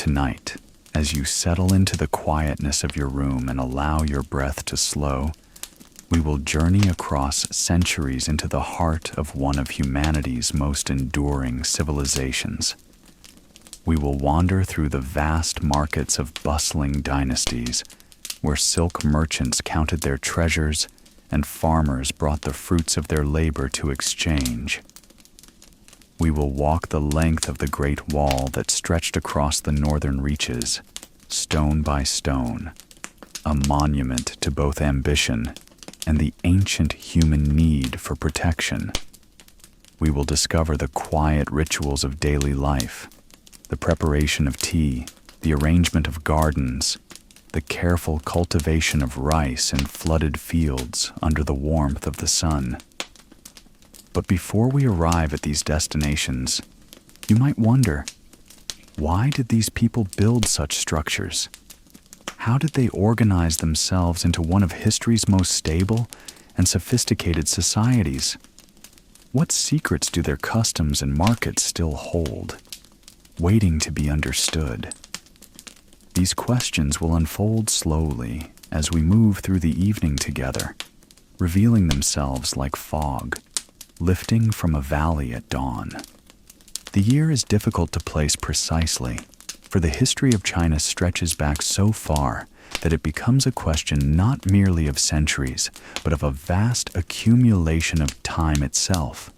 tonight, as you settle into the quietness of your room and allow your breath to slow, we will journey across centuries into the heart of one of humanity's most enduring civilizations. We will wander through the vast markets of bustling dynasties, where silk merchants counted their treasures and farmers brought the fruits of their labor to exchange. We will walk the length of the Great Wall that stretched across the northern reaches, stone by stone, a monument to both ambition and the ancient human need for protection. We will discover the quiet rituals of daily life, the preparation of tea, the arrangement of gardens, the careful cultivation of rice in flooded fields under the warmth of the sun. But before we arrive at these destinations, you might wonder, why did these people build such structures? How did they organize themselves into one of history's most stable and sophisticated societies? What secrets do their customs and markets still hold, waiting to be understood? These questions will unfold slowly as we move through the evening together, revealing themselves like fog, lifting from a valley at dawn. The year is difficult to place precisely, for the history of China stretches back so far that it becomes a question not merely of centuries, but of a vast accumulation of time itself.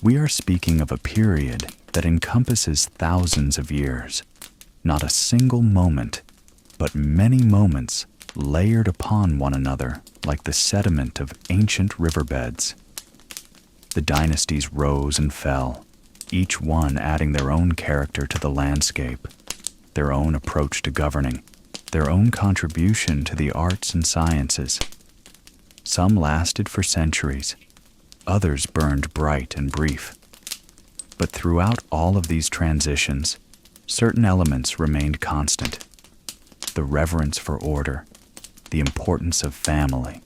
We are speaking of a period that encompasses thousands of years, not a single moment, but many moments layered upon one another like the sediment of ancient riverbeds. The dynasties rose and fell, each one adding their own character to the landscape, their own approach to governing, their own contribution to the arts and sciences. Some lasted for centuries, others burned bright and brief. But throughout all of these transitions, certain elements remained constant: the reverence for order, the importance of family,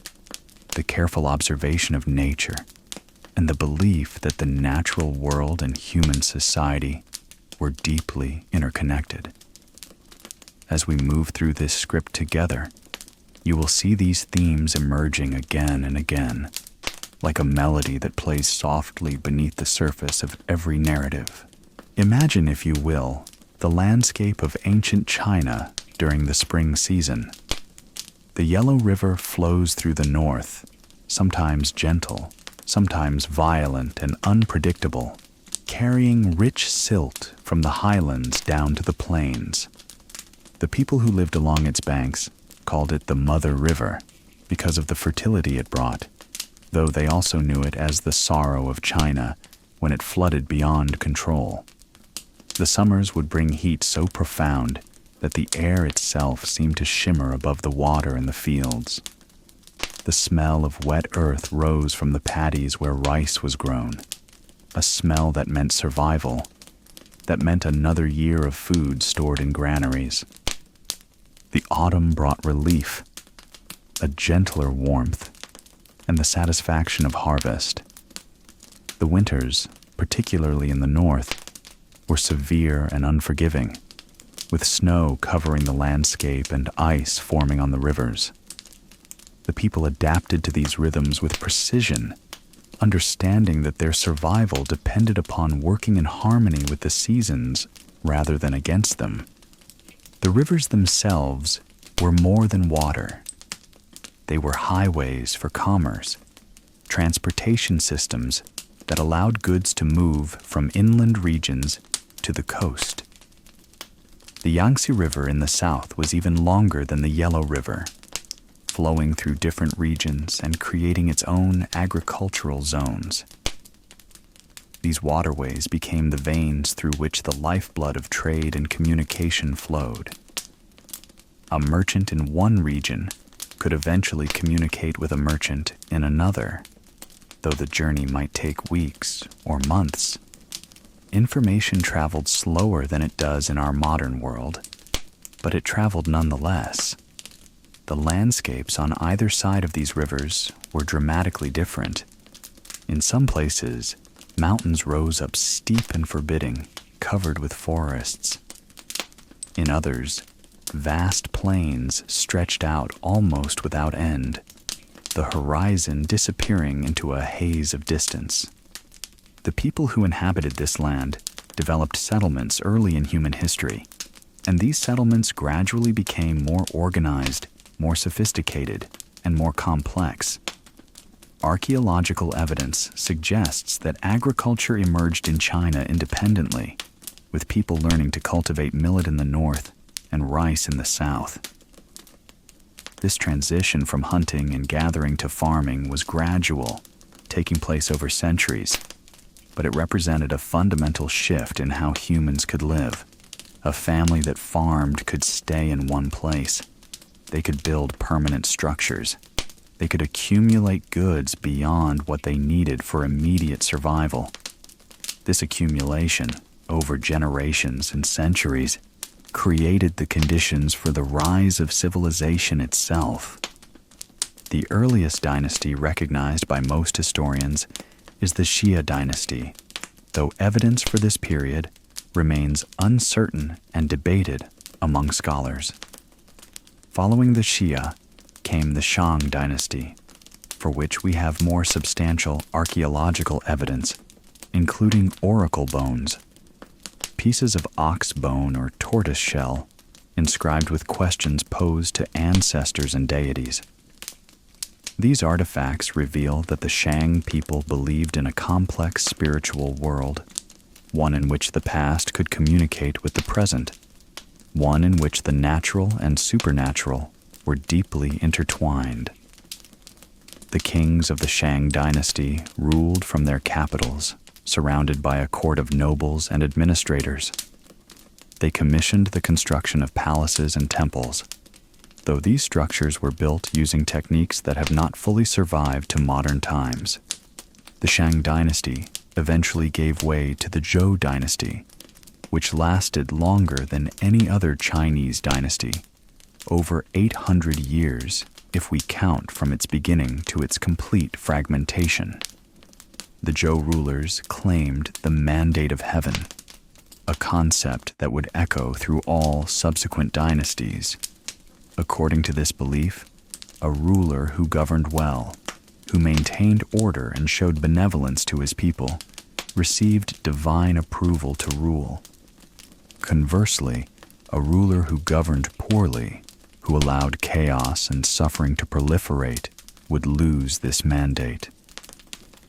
the careful observation of nature, and the belief that the natural world and human society were deeply interconnected. As we move through this script together, you will see these themes emerging again and again, like a melody that plays softly beneath the surface of every narrative. Imagine, if you will, the landscape of ancient China during the spring season. The Yellow River flows through the north, sometimes gentle, sometimes violent and unpredictable, carrying rich silt from the highlands down to the plains. The people who lived along its banks called it the Mother River because of the fertility it brought, though they also knew it as the sorrow of China when it flooded beyond control. The summers would bring heat so profound that the air itself seemed to shimmer above the water in the fields. The smell of wet earth rose from the paddies where rice was grown, a smell that meant survival, that meant another year of food stored in granaries. The autumn brought relief, a gentler warmth, and the satisfaction of harvest. The winters, particularly in the north, were severe and unforgiving, with snow covering the landscape and ice forming on the rivers. The people adapted to these rhythms with precision, understanding that their survival depended upon working in harmony with the seasons rather than against them. The rivers themselves were more than water. They were highways for commerce, transportation systems that allowed goods to move from inland regions to the coast. The Yangtze River in the south was even longer than the Yellow River, flowing through different regions and creating its own agricultural zones. These waterways became the veins through which the lifeblood of trade and communication flowed. A merchant in one region could eventually communicate with a merchant in another, though the journey might take weeks or months. Information traveled slower than it does in our modern world, but it traveled nonetheless. The landscapes on either side of these rivers were dramatically different. In some places, mountains rose up steep and forbidding, covered with forests. In others, vast plains stretched out almost without end, the horizon disappearing into a haze of distance. The people who inhabited this land developed settlements early in human history, and these settlements gradually became more organized, more sophisticated, and more complex. Archaeological evidence suggests that agriculture emerged in China independently, with people learning to cultivate millet in the north and rice in the south. This transition from hunting and gathering to farming was gradual, taking place over centuries, but it represented a fundamental shift in how humans could live. A family that farmed could stay in one place. They could build permanent structures. They could accumulate goods beyond what they needed for immediate survival. This accumulation, over generations and centuries, created the conditions for the rise of civilization itself. The earliest dynasty recognized by most historians is the Xia dynasty, though evidence for this period remains uncertain and debated among scholars. Following the Xia came the Shang dynasty, for which we have more substantial archaeological evidence, including oracle bones, pieces of ox bone or tortoise shell, inscribed with questions posed to ancestors and deities. These artifacts reveal that the Shang people believed in a complex spiritual world, one in which the past could communicate with the present, one in which the natural and supernatural were deeply intertwined. The kings of the Shang dynasty ruled from their capitals, surrounded by a court of nobles and administrators. They commissioned the construction of palaces and temples, though these structures were built using techniques that have not fully survived to modern times. The Shang dynasty eventually gave way to the Zhou dynasty, which lasted longer than any other Chinese dynasty, over 800 years if we count from its beginning to its complete fragmentation. The Zhou rulers claimed the mandate of heaven, a concept that would echo through all subsequent dynasties. According to this belief, a ruler who governed well, who maintained order and showed benevolence to his people, received divine approval to rule. Conversely, a ruler who governed poorly, who allowed chaos and suffering to proliferate, would lose this mandate.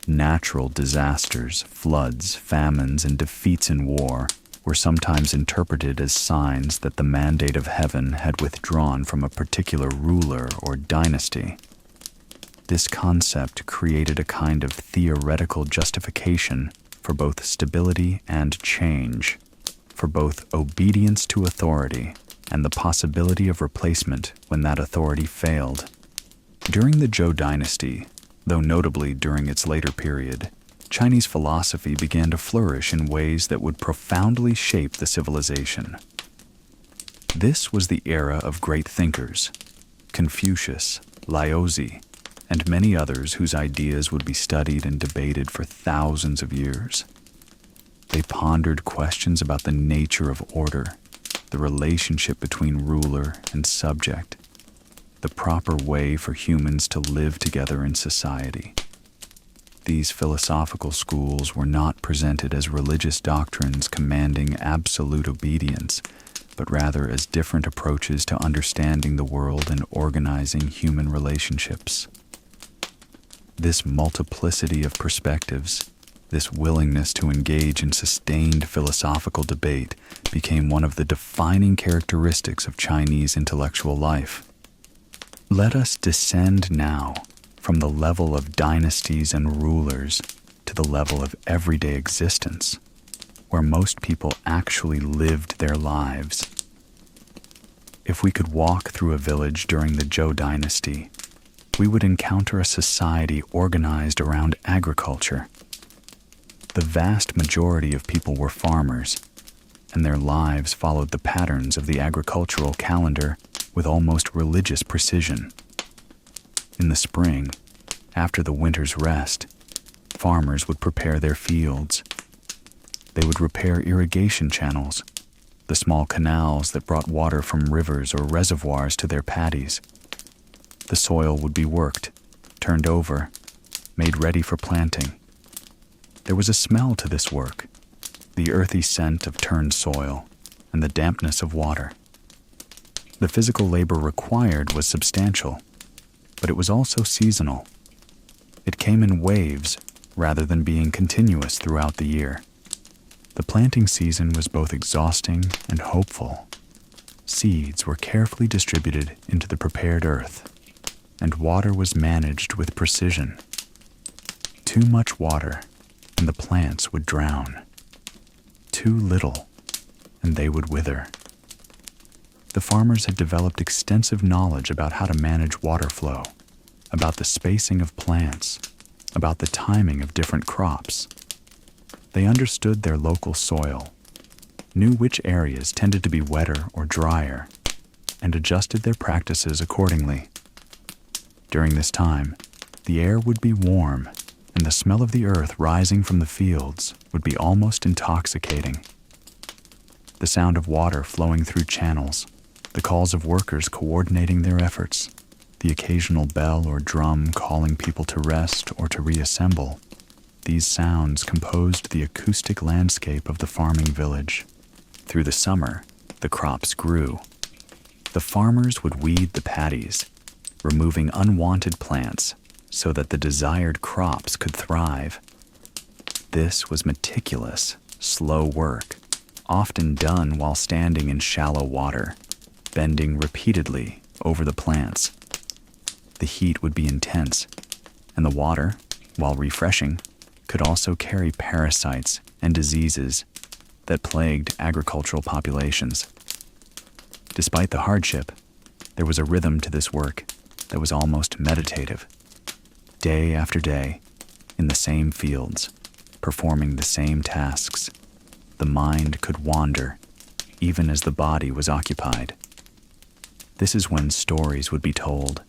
Natural disasters, floods, famines, and defeats in war were sometimes interpreted as signs that the mandate of heaven had withdrawn from a particular ruler or dynasty. This concept created a kind of theoretical justification for both stability and change, for both obedience to authority and the possibility of replacement when that authority failed. During the Zhou dynasty, though notably during its later period, Chinese philosophy began to flourish in ways that would profoundly shape the civilization. This was the era of great thinkers, Confucius, Laozi, and many others whose ideas would be studied and debated for thousands of years. They pondered questions about the nature of order, the relationship between ruler and subject, the proper way for humans to live together in society. These philosophical schools were not presented as religious doctrines commanding absolute obedience, but rather as different approaches to understanding the world and organizing human relationships. This multiplicity of perspectives, this willingness to engage in sustained philosophical debate, became one of the defining characteristics of Chinese intellectual life. Let us descend now from the level of dynasties and rulers to the level of everyday existence, where most people actually lived their lives. If we could walk through a village during the Zhou dynasty, we would encounter a society organized around agriculture. The vast majority of people were farmers, and their lives followed the patterns of the agricultural calendar with almost religious precision. In the spring, after the winter's rest, farmers would prepare their fields. They would repair irrigation channels, the small canals that brought water from rivers or reservoirs to their paddies. The soil would be worked, turned over, made ready for planting. There was a smell to this work, the earthy scent of turned soil and the dampness of water. The physical labor required was substantial, but it was also seasonal. It came in waves rather than being continuous throughout the year. The planting season was both exhausting and hopeful. Seeds were carefully distributed into the prepared earth, and water was managed with precision. Too much water, and the plants would drown. Too little, and they would wither. The farmers had developed extensive knowledge about how to manage water flow, about the spacing of plants, about the timing of different crops. They understood their local soil, knew which areas tended to be wetter or drier, and adjusted their practices accordingly. During this time, the air would be warm, and the smell of the earth rising from the fields would be almost intoxicating. The sound of water flowing through channels, the calls of workers coordinating their efforts, the occasional bell or drum calling people to rest or to reassemble, these sounds composed the acoustic landscape of the farming village. Through the summer, the crops grew. The farmers would weed the paddies, removing unwanted plants so that the desired crops could thrive. This was meticulous, slow work, often done while standing in shallow water, bending repeatedly over the plants. The heat would be intense, and the water, while refreshing, could also carry parasites and diseases that plagued agricultural populations. Despite the hardship, there was a rhythm to this work that was almost meditative. Day after day, in the same fields, performing the same tasks, the mind could wander, even as the body was occupied. This is when stories would be told,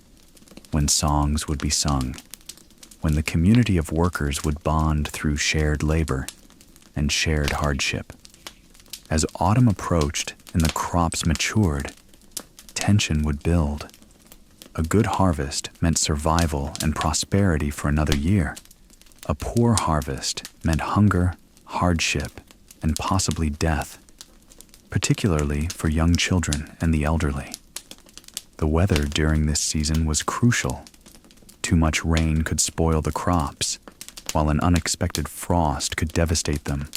when songs would be sung, when the community of workers would bond through shared labor and shared hardship. As autumn approached and the crops matured, tension would build. A good harvest meant survival and prosperity for another year. A poor harvest meant hunger, hardship, and possibly death, particularly for young children and the elderly. The weather during this season was crucial. Too much rain could spoil the crops, while an unexpected frost could devastate them.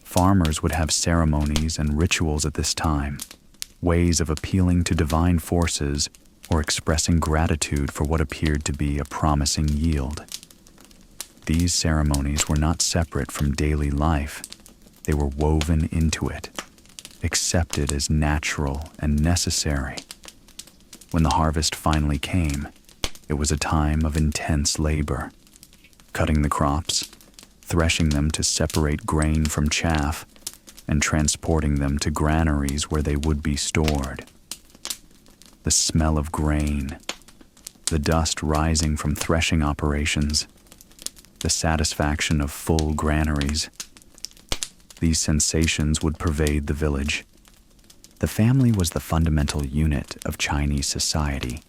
Farmers would have ceremonies and rituals at this time, ways of appealing to divine forces or expressing gratitude for what appeared to be a promising yield. These ceremonies were not separate from daily life. They were woven into it, accepted as natural and necessary. When the harvest finally came, it was a time of intense labor, cutting the crops, threshing them to separate grain from chaff, and transporting them to granaries where they would be stored. The smell of grain, the dust rising from threshing operations, the satisfaction of full granaries. These sensations would pervade the village. The family was the fundamental unit of Chinese society,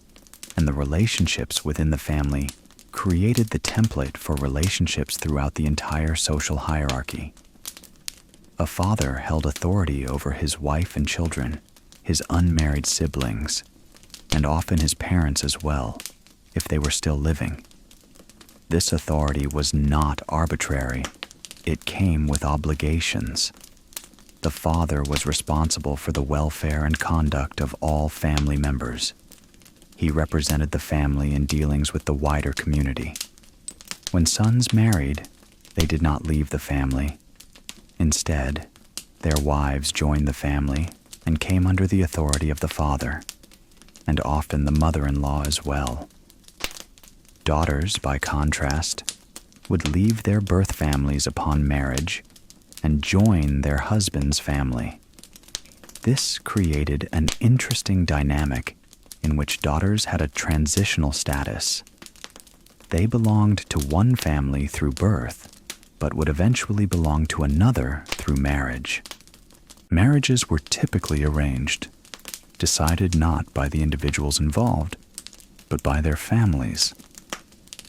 and the relationships within the family created the template for relationships throughout the entire social hierarchy. A father held authority over his wife and children, his unmarried siblings, and often his parents as well, if they were still living. This authority was not arbitrary. It came with obligations. The father was responsible for the welfare and conduct of all family members. He represented the family in dealings with the wider community. When sons married, they did not leave the family. Instead, their wives joined the family and came under the authority of the father, and often the mother-in-law as well. Daughters, by contrast, would leave their birth families upon marriage and join their husband's family. This created an interesting dynamic in which daughters had a transitional status. They belonged to one family through birth, but would eventually belong to another through marriage. Marriages were typically arranged, decided not by the individuals involved, but by their families.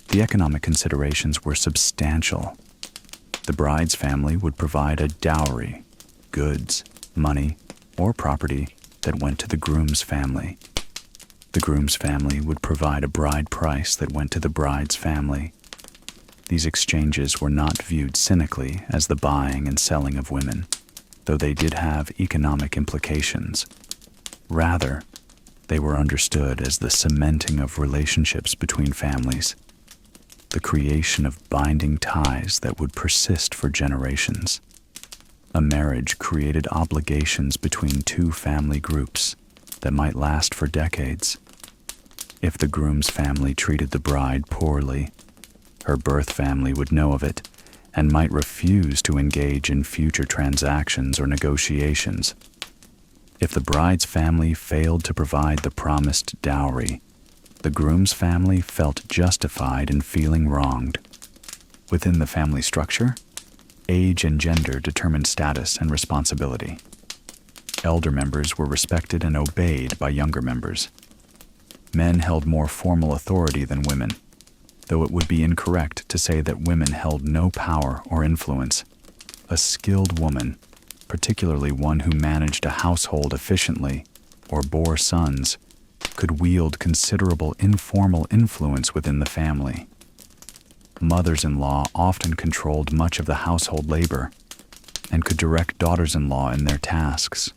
The economic considerations were substantial. The bride's family would provide a dowry, goods, money, or property that went to the groom's family. The groom's family would provide a bride price that went to the bride's family. These exchanges were not viewed cynically as the buying and selling of women, though they did have economic implications. Rather, they were understood as the cementing of relationships between families, the creation of binding ties that would persist for generations. A marriage created obligations between two family groups that might last for decades. If the groom's family treated the bride poorly, her birth family would know of it and might refuse to engage in future transactions or negotiations. If the bride's family failed to provide the promised dowry, the groom's family felt justified in feeling wronged. Within the family structure, age and gender determined status and responsibility. Elder members were respected and obeyed by younger members. Men held more formal authority than women, though it would be incorrect to say that women held no power or influence. A skilled woman, particularly one who managed a household efficiently or bore sons, could wield considerable informal influence within the family. Mothers-in-law often controlled much of the household labor and could direct daughters-in-law in their tasks.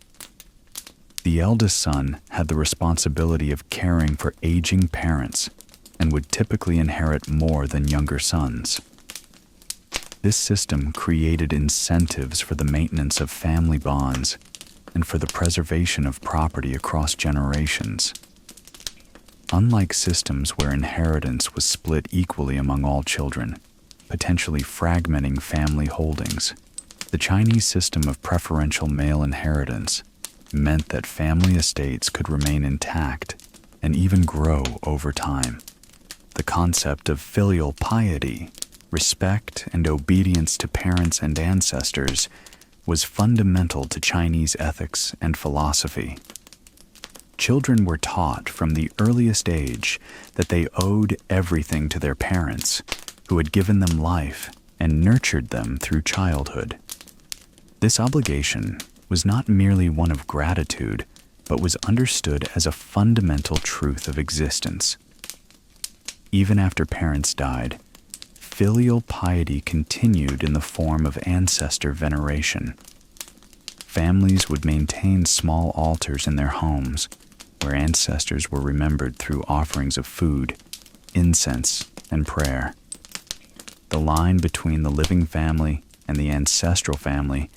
The eldest son had the responsibility of caring for aging parents and would typically inherit more than younger sons. This system created incentives for the maintenance of family bonds and for the preservation of property across generations. Unlike systems where inheritance was split equally among all children, potentially fragmenting family holdings, the Chinese system of preferential male inheritance meant that family estates could remain intact and even grow over time. The concept of filial piety, respect and obedience to parents and ancestors, was fundamental to Chinese ethics and philosophy. Children were taught from the earliest age that they owed everything to their parents, who had given them life and nurtured them through childhood. This obligation was not merely one of gratitude, but was understood as a fundamental truth of existence. Even after parents died, filial piety continued in the form of ancestor veneration. Families would maintain small altars in their homes, where ancestors were remembered through offerings of food, incense, and prayer. The line between the living family and the ancestral family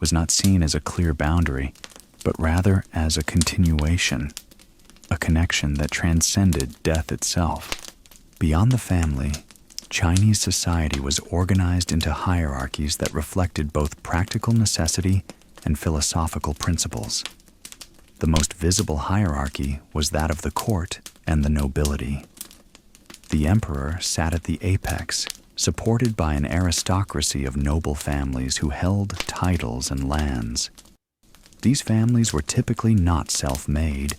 was not seen as a clear boundary, but rather as a continuation, a connection that transcended death itself. Beyond the family, Chinese society was organized into hierarchies that reflected both practical necessity and philosophical principles. The most visible hierarchy was that of the court and the nobility. The emperor sat at the apex, supported by an aristocracy of noble families who held titles and lands. These families were typically not self-made.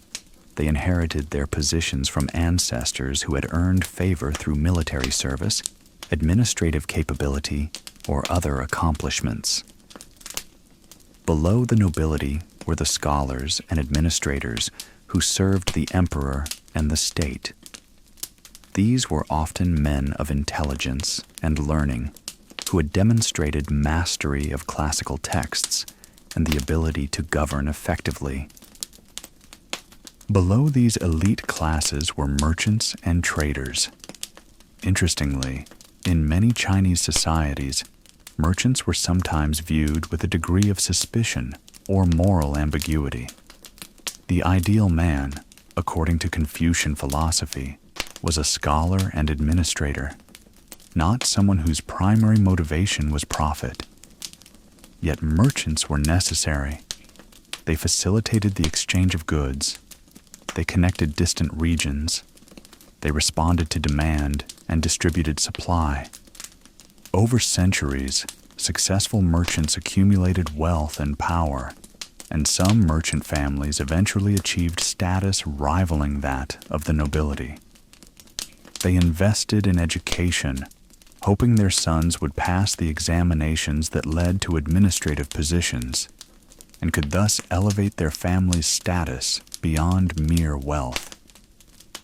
They inherited their positions from ancestors who had earned favor through military service, administrative capability, or other accomplishments. Below the nobility were the scholars and administrators who served the emperor and the state. These were often men of intelligence and learning who had demonstrated mastery of classical texts and the ability to govern effectively. Below these elite classes were merchants and traders. Interestingly, in many Chinese societies, merchants were sometimes viewed with a degree of suspicion or moral ambiguity. The ideal man, according to Confucian philosophy, was a scholar and administrator, not someone whose primary motivation was profit. Yet merchants were necessary. They facilitated the exchange of goods. They connected distant regions. They responded to demand and distributed supply. Over centuries, successful merchants accumulated wealth and power, and some merchant families eventually achieved status rivaling that of the nobility. They invested in education, hoping their sons would pass the examinations that led to administrative positions, and could thus elevate their family's status beyond mere wealth.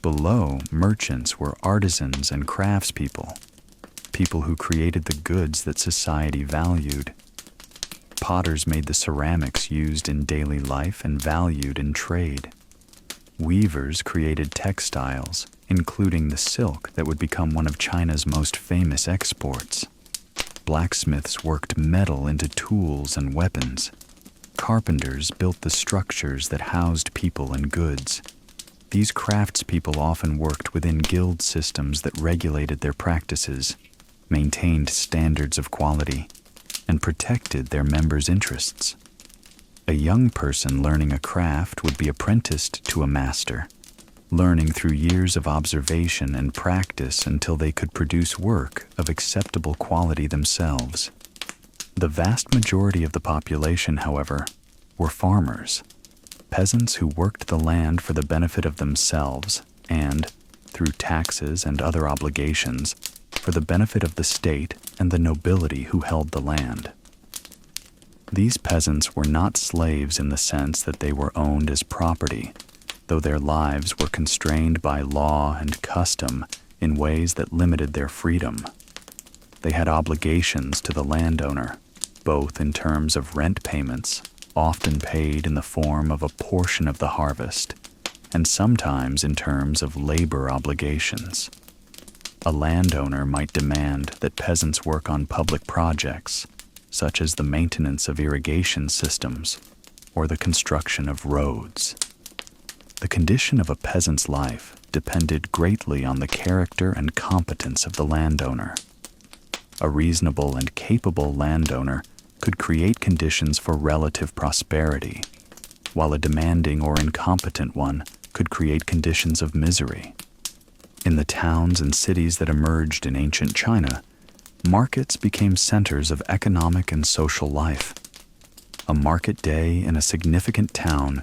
Below merchants were artisans and craftspeople, people who created the goods that society valued. Potters made the ceramics used in daily life and valued in trade. Weavers created textiles, including the silk that would become one of China's most famous exports. Blacksmiths worked metal into tools and weapons. Carpenters built the structures that housed people and goods. These craftspeople often worked within guild systems that regulated their practices, maintained standards of quality, and protected their members' interests. A young person learning a craft would be apprenticed to a master, learning through years of observation and practice until they could produce work of acceptable quality themselves. The vast majority of the population, however, were farmers, peasants who worked the land for the benefit of themselves and, through taxes and other obligations, for the benefit of the state and the nobility who held the land. These peasants were not slaves in the sense that they were owned as property, though their lives were constrained by law and custom in ways that limited their freedom. They had obligations to the landowner, both in terms of rent payments, often paid in the form of a portion of the harvest, and sometimes in terms of labor obligations. A landowner might demand that peasants work on public projects, such as the maintenance of irrigation systems or the construction of roads. The condition of a peasant's life depended greatly on the character and competence of the landowner. A reasonable and capable landowner could create conditions for relative prosperity, while a demanding or incompetent one could create conditions of misery. In the towns and cities that emerged in ancient China, markets became centers of economic and social life. A market day in a significant town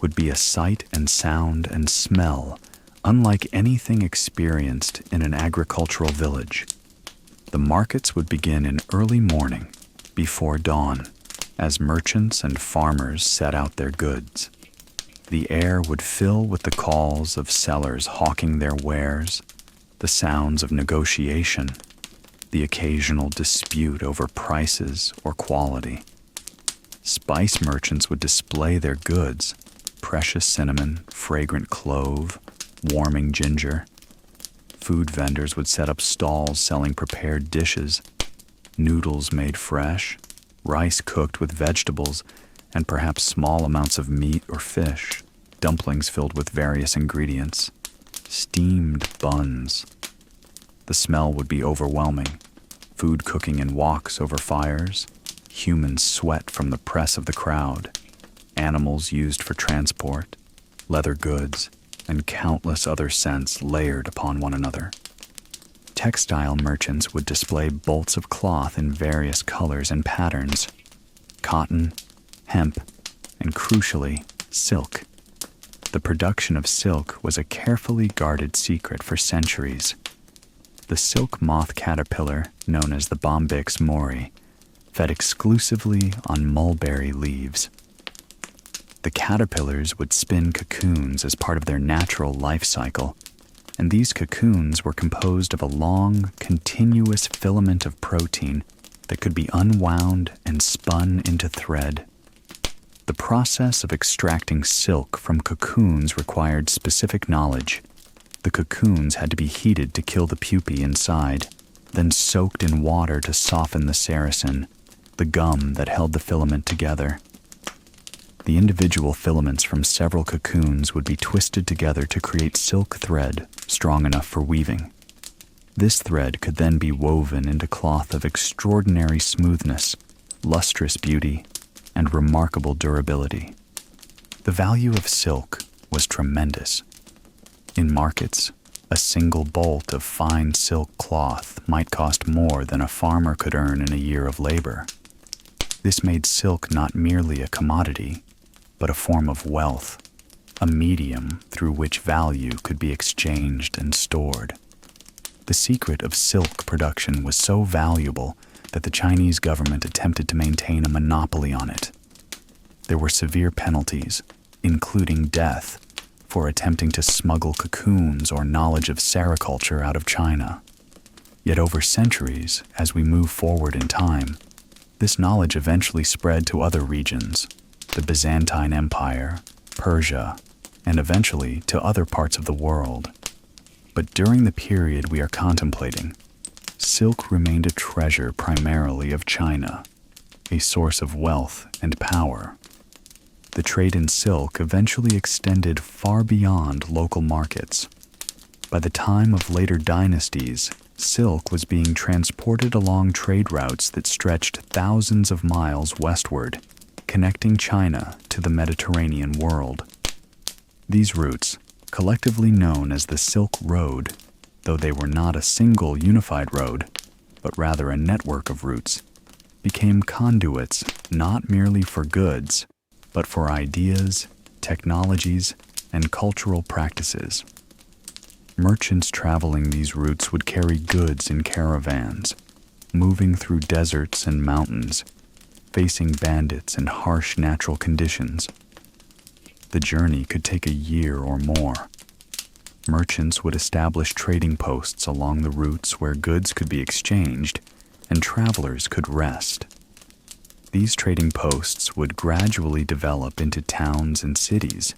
would be a sight and sound and smell unlike anything experienced in an agricultural village. The markets would begin in early morning, before dawn, as merchants and farmers set out their goods. The air would fill with the calls of sellers hawking their wares, the sounds of negotiation, the occasional dispute over prices or quality. Spice merchants would display their goods, precious cinnamon, fragrant clove, warming ginger. Food vendors would set up stalls selling prepared dishes, noodles made fresh, rice cooked with vegetables, and perhaps small amounts of meat or fish, dumplings filled with various ingredients, steamed buns. The smell would be overwhelming. Food cooking in woks over fires, human sweat from the press of the crowd, animals used for transport, leather goods, and countless other scents layered upon one another. Textile merchants would display bolts of cloth in various colors and patterns: cotton, hemp, and crucially, silk. The production of silk was a carefully guarded secret for centuries. The silk moth caterpillar, known as the Bombyx mori, fed exclusively on mulberry leaves. The caterpillars would spin cocoons as part of their natural life cycle, and these cocoons were composed of a long, continuous filament of protein that could be unwound and spun into thread. The process of extracting silk from cocoons required specific knowledge. The cocoons had to be heated to kill the pupae inside, then soaked in water to soften the sericin, the gum that held the filament together. The individual filaments from several cocoons would be twisted together to create silk thread strong enough for weaving. This thread could then be woven into cloth of extraordinary smoothness, lustrous beauty, and remarkable durability. The value of silk was tremendous. In markets, a single bolt of fine silk cloth might cost more than a farmer could earn in a year of labor. This made silk not merely a commodity, but a form of wealth, a medium through which value could be exchanged and stored. The secret of silk production was so valuable that the Chinese government attempted to maintain a monopoly on it. There were severe penalties, including death, for attempting to smuggle cocoons or knowledge of sericulture out of China. Yet over centuries, as we move forward in time, this knowledge eventually spread to other regions, the Byzantine Empire, Persia, and eventually to other parts of the world. But during the period we are contemplating, silk remained a treasure primarily of China, a source of wealth and power. The trade in silk eventually extended far beyond local markets. By the time of later dynasties, silk was being transported along trade routes that stretched thousands of miles westward, connecting China to the Mediterranean world. These routes, collectively known as the Silk Road, though they were not a single unified road, but rather a network of routes, became conduits not merely for goods, but for ideas, technologies, and cultural practices. Merchants traveling these routes would carry goods in caravans, moving through deserts and mountains, facing bandits and harsh natural conditions. The journey could take a year or more. Merchants would establish trading posts along the routes where goods could be exchanged and travelers could rest. These trading posts would gradually develop into towns and cities,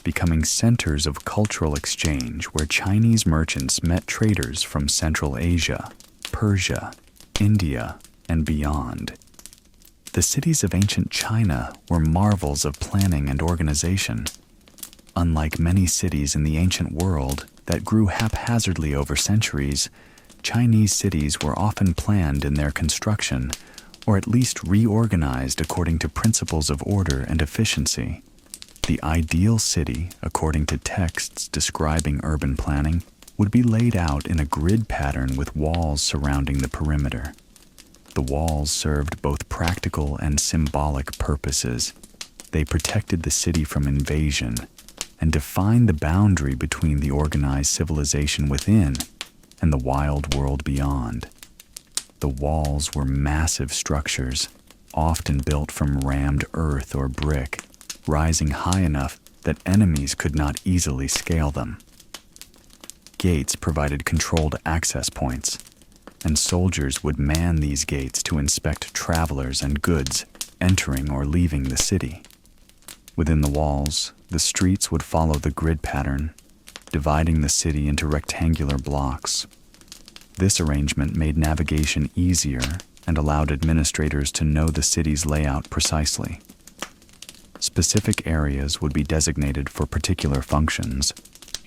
becoming centers of cultural exchange where Chinese merchants met traders from Central Asia, Persia, India, and beyond. The cities of ancient China were marvels of planning and organization. Unlike many cities in the ancient world that grew haphazardly over centuries, Chinese cities were often planned in their construction, or at least reorganized according to principles of order and efficiency. The ideal city, according to texts describing urban planning, would be laid out in a grid pattern with walls surrounding the perimeter. The walls served both practical and symbolic purposes. They protected the city from invasion and defined the boundary between the organized civilization within and the wild world beyond. The walls were massive structures, often built from rammed earth or brick, rising high enough that enemies could not easily scale them. Gates provided controlled access points, and soldiers would man these gates to inspect travelers and goods entering or leaving the city. Within the walls, the streets would follow the grid pattern, dividing the city into rectangular blocks. This arrangement made navigation easier and allowed administrators to know the city's layout precisely. Specific areas would be designated for particular functions,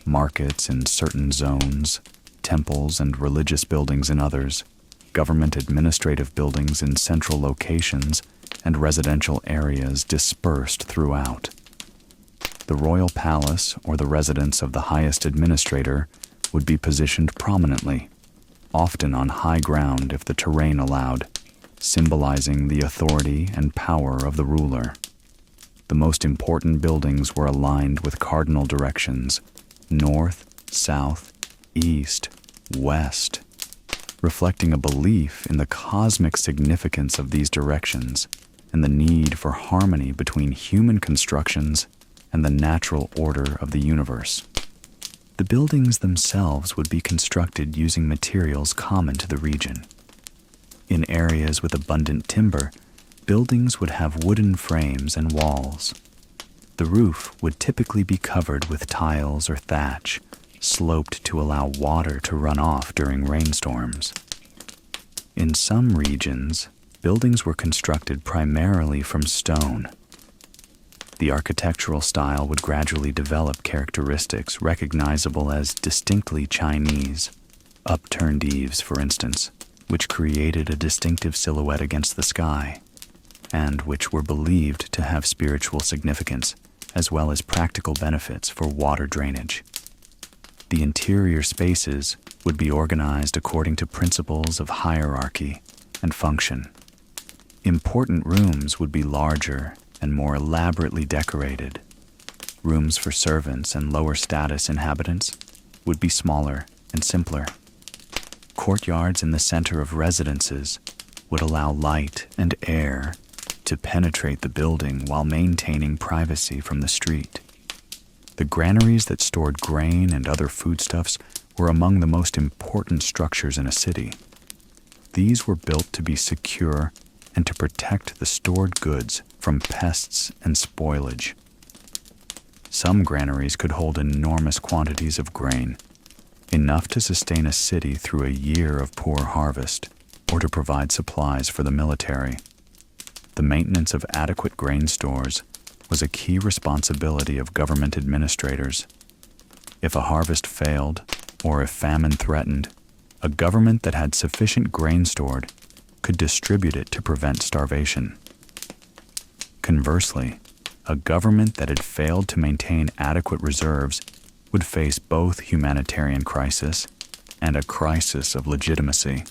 markets in certain zones, temples and religious buildings in others, government administrative buildings in central locations, and residential areas dispersed throughout. The royal palace or the residence of the highest administrator would be positioned prominently, often on high ground if the terrain allowed, symbolizing the authority and power of the ruler. The most important buildings were aligned with cardinal directions: north, south, east, west, reflecting a belief in the cosmic significance of these directions and the need for harmony between human constructions and the natural order of the universe. The buildings themselves would be constructed using materials common to the region. In areas with abundant timber, buildings would have wooden frames and walls. The roof would typically be covered with tiles or thatch, sloped to allow water to run off during rainstorms. In some regions, buildings were constructed primarily from stone. The architectural style would gradually develop characteristics recognizable as distinctly Chinese. Upturned eaves, for instance, which created a distinctive silhouette against the sky, and which were believed to have spiritual significance, as well as practical benefits for water drainage. The interior spaces would be organized according to principles of hierarchy and function. Important rooms would be larger and more elaborately decorated. Rooms for servants and lower status inhabitants would be smaller and simpler. Courtyards in the center of residences would allow light and air to penetrate the building while maintaining privacy from the street. The granaries that stored grain and other foodstuffs were among the most important structures in a city. These were built to be secure and to protect the stored goods from pests and spoilage. Some granaries could hold enormous quantities of grain, enough to sustain a city through a year of poor harvest, or to provide supplies for the military. The maintenance of adequate grain stores was a key responsibility of government administrators. If a harvest failed, or if famine threatened, a government that had sufficient grain stored could distribute it to prevent starvation. Conversely, a government that had failed to maintain adequate reserves would face both humanitarian crisis and a crisis of legitimacy.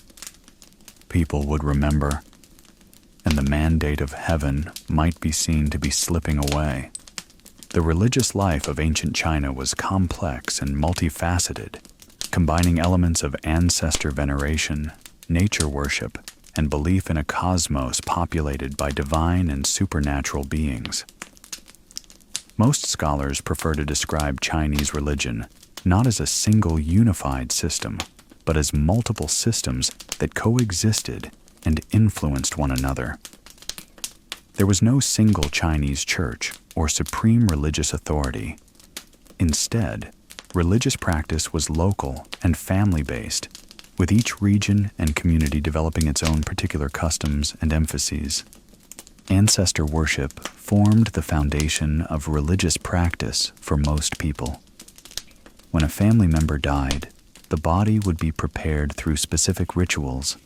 People would remember, and the mandate of heaven might be seen to be slipping away. The religious life of ancient China was complex and multifaceted, combining elements of ancestor veneration, nature worship, and belief in a cosmos populated by divine and supernatural beings. Most scholars prefer to describe Chinese religion not as a single unified system, but as multiple systems that coexisted and influenced one another. There was no single Chinese church or supreme religious authority. Instead, religious practice was local and family-based, with each region and community developing its own particular customs and emphases. Ancestor worship formed the foundation of religious practice for most people. When a family member died, the body would be prepared through specific rituals.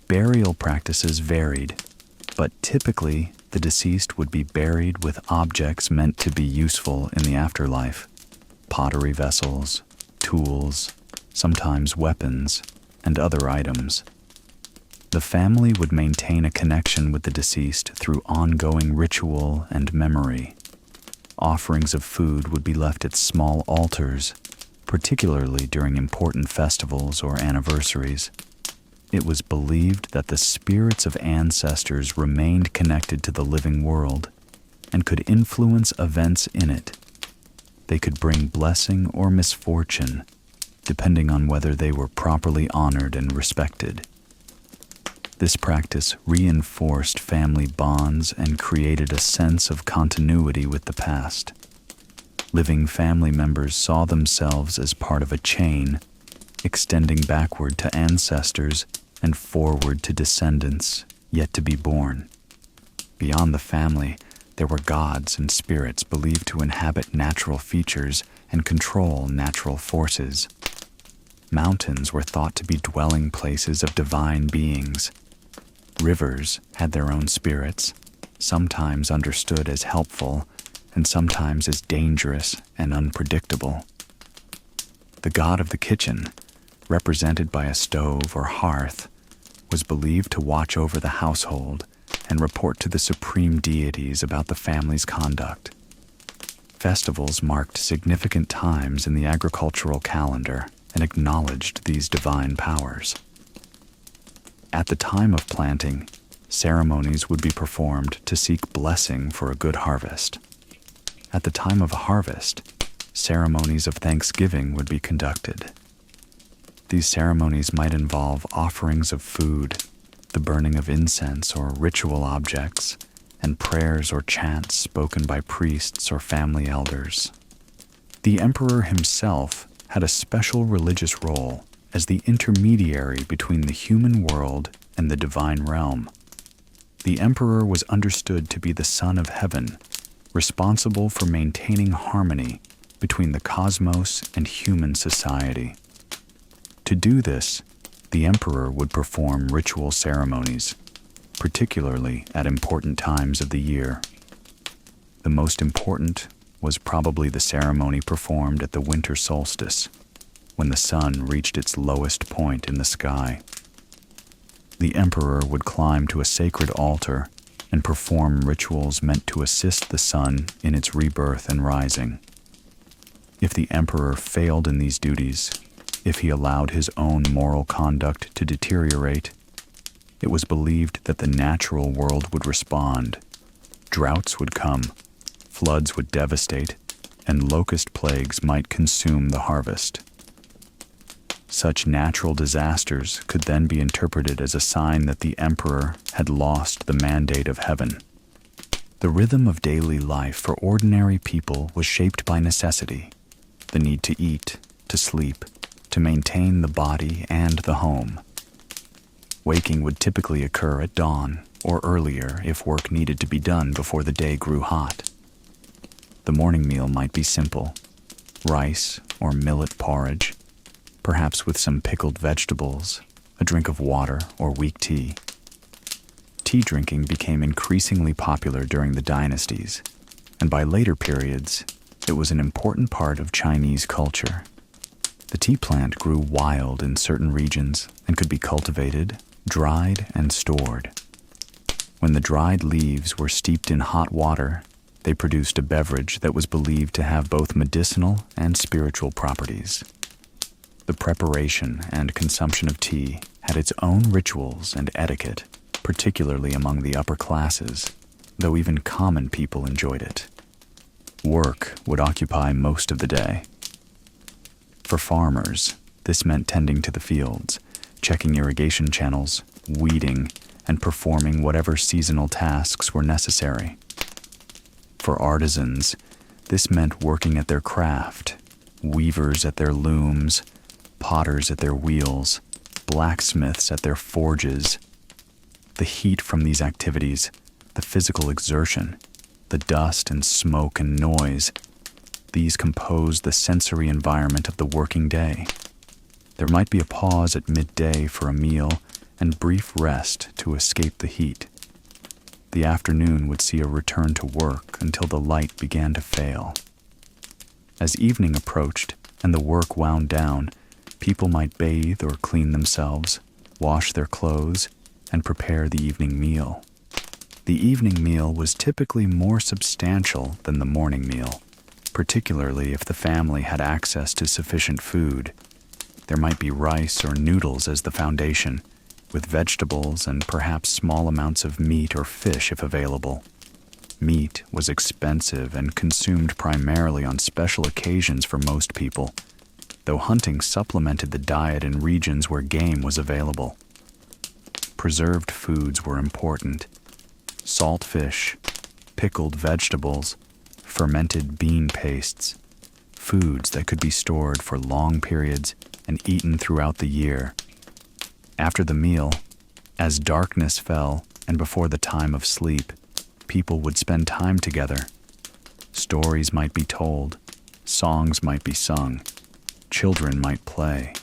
Burial practices varied, but typically the deceased would be buried with objects meant to be useful in the afterlife: pottery vessels, tools, sometimes weapons, and other items. The family would maintain a connection with the deceased through ongoing ritual and memory. Offerings of food would be left at small altars, particularly during important festivals or anniversaries. It was believed that the spirits of ancestors remained connected to the living world and could influence events in it. They could bring blessing or misfortune, depending on whether they were properly honored and respected. This practice reinforced family bonds and created a sense of continuity with the past. Living family members saw themselves as part of a chain, extending backward to ancestors and forward to descendants yet to be born. Beyond the family, there were gods and spirits believed to inhabit natural features and control natural forces. Mountains were thought to be dwelling places of divine beings. Rivers had their own spirits, sometimes understood as helpful and sometimes as dangerous and unpredictable. The god of the kitchen, represented by a stove or hearth, was believed to watch over the household and report to the supreme deities about the family's conduct. Festivals marked significant times in the agricultural calendar and acknowledged these divine powers. At the time of planting, ceremonies would be performed to seek blessing for a good harvest. At the time of harvest, ceremonies of thanksgiving would be conducted. These ceremonies might involve offerings of food, the burning of incense or ritual objects, and prayers or chants spoken by priests or family elders. The emperor himself had a special religious role as the intermediary between the human world and the divine realm. The emperor was understood to be the son of heaven, responsible for maintaining harmony between the cosmos and human society. To do this, the emperor would perform ritual ceremonies, particularly at important times of the year. The most important was probably the ceremony performed at the winter solstice, when the sun reached its lowest point in the sky. The emperor would climb to a sacred altar and perform rituals meant to assist the sun in its rebirth and rising. If the emperor failed in these duties, if he allowed his own moral conduct to deteriorate, it was believed that the natural world would respond. Droughts would come, floods would devastate, and locust plagues might consume the harvest. Such natural disasters could then be interpreted as a sign that the emperor had lost the mandate of heaven. The rhythm of daily life for ordinary people was shaped by necessity, the need to eat, to sleep, to maintain the body and the home. Waking would typically occur at dawn or earlier if work needed to be done before the day grew hot. The morning meal might be simple: rice or millet porridge, perhaps with some pickled vegetables, a drink of water or weak tea. Tea drinking became increasingly popular during the dynasties, and by later periods, it was an important part of Chinese culture. The tea plant grew wild in certain regions and could be cultivated, dried, and stored. When the dried leaves were steeped in hot water, they produced a beverage that was believed to have both medicinal and spiritual properties. The preparation and consumption of tea had its own rituals and etiquette, particularly among the upper classes, though even common people enjoyed it. Work would occupy most of the day. For farmers, this meant tending to the fields, checking irrigation channels, weeding, and performing whatever seasonal tasks were necessary. For artisans, this meant working at their craft, weavers at their looms, potters at their wheels, blacksmiths at their forges. The heat from these activities, the physical exertion, the dust and smoke and noise, these composed the sensory environment of the working day. There might be a pause at midday for a meal and brief rest to escape the heat. The afternoon would see a return to work until the light began to fail. As evening approached and the work wound down, people might bathe or clean themselves, wash their clothes, and prepare the evening meal. The evening meal was typically more substantial than the morning meal, particularly if the family had access to sufficient food. There might be rice or noodles as the foundation, with vegetables and perhaps small amounts of meat or fish if available. Meat was expensive and consumed primarily on special occasions for most people, though hunting supplemented the diet in regions where game was available. Preserved foods were important. Salt fish, pickled vegetables, fermented bean pastes, foods that could be stored for long periods and eaten throughout the year. After the meal, as darkness fell and before the time of sleep, people would spend time together. Stories might be told, songs might be sung, children might play.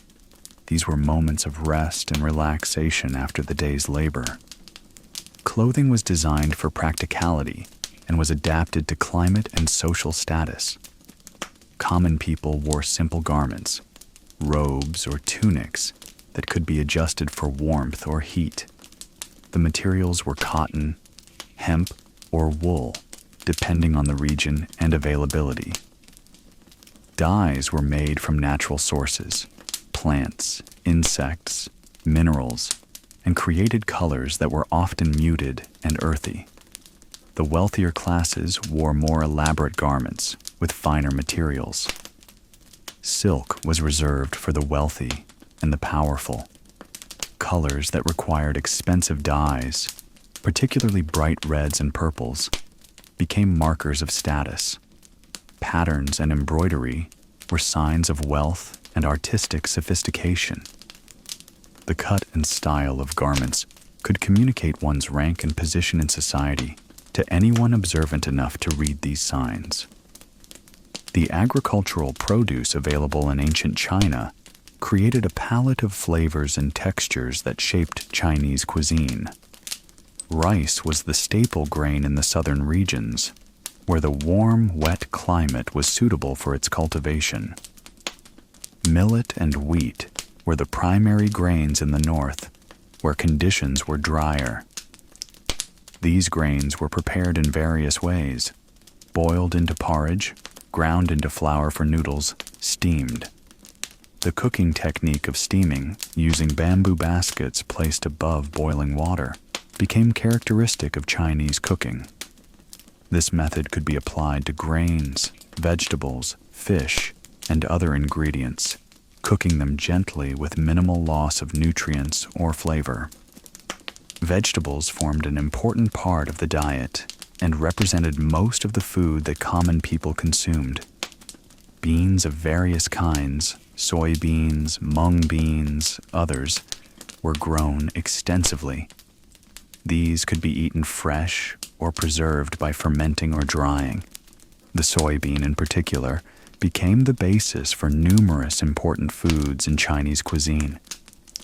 These were moments of rest and relaxation after the day's labor. Clothing was designed for practicality and was adapted to climate and social status. Common people wore simple garments, robes or tunics that could be adjusted for warmth or heat. The materials were cotton, hemp, or wool, depending on the region and availability. Dyes were made from natural sources, plants, insects, minerals, and created colors that were often muted and earthy. The wealthier classes wore more elaborate garments with finer materials. Silk was reserved for the wealthy and the powerful. Colors that required expensive dyes, particularly bright reds and purples, became markers of status. Patterns and embroidery were signs of wealth and artistic sophistication. The cut and style of garments could communicate one's rank and position in society to anyone observant enough to read these signs. The agricultural produce available in ancient China created a palette of flavors and textures that shaped Chinese cuisine. Rice was the staple grain in the southern regions, where the warm, wet climate was suitable for its cultivation. Millet and wheat were the primary grains in the north, where conditions were drier. These grains were prepared in various ways: boiled into porridge, ground into flour for noodles, steamed. The cooking technique of steaming, using bamboo baskets placed above boiling water, became characteristic of Chinese cooking. This method could be applied to grains, vegetables, fish, and other ingredients, cooking them gently with minimal loss of nutrients or flavor. Vegetables formed an important part of the diet and represented most of the food that common people consumed. Beans of various kinds, soybeans, mung beans, others, were grown extensively. These could be eaten fresh or preserved by fermenting or drying. The soybean in particular became the basis for numerous important foods in Chinese cuisine.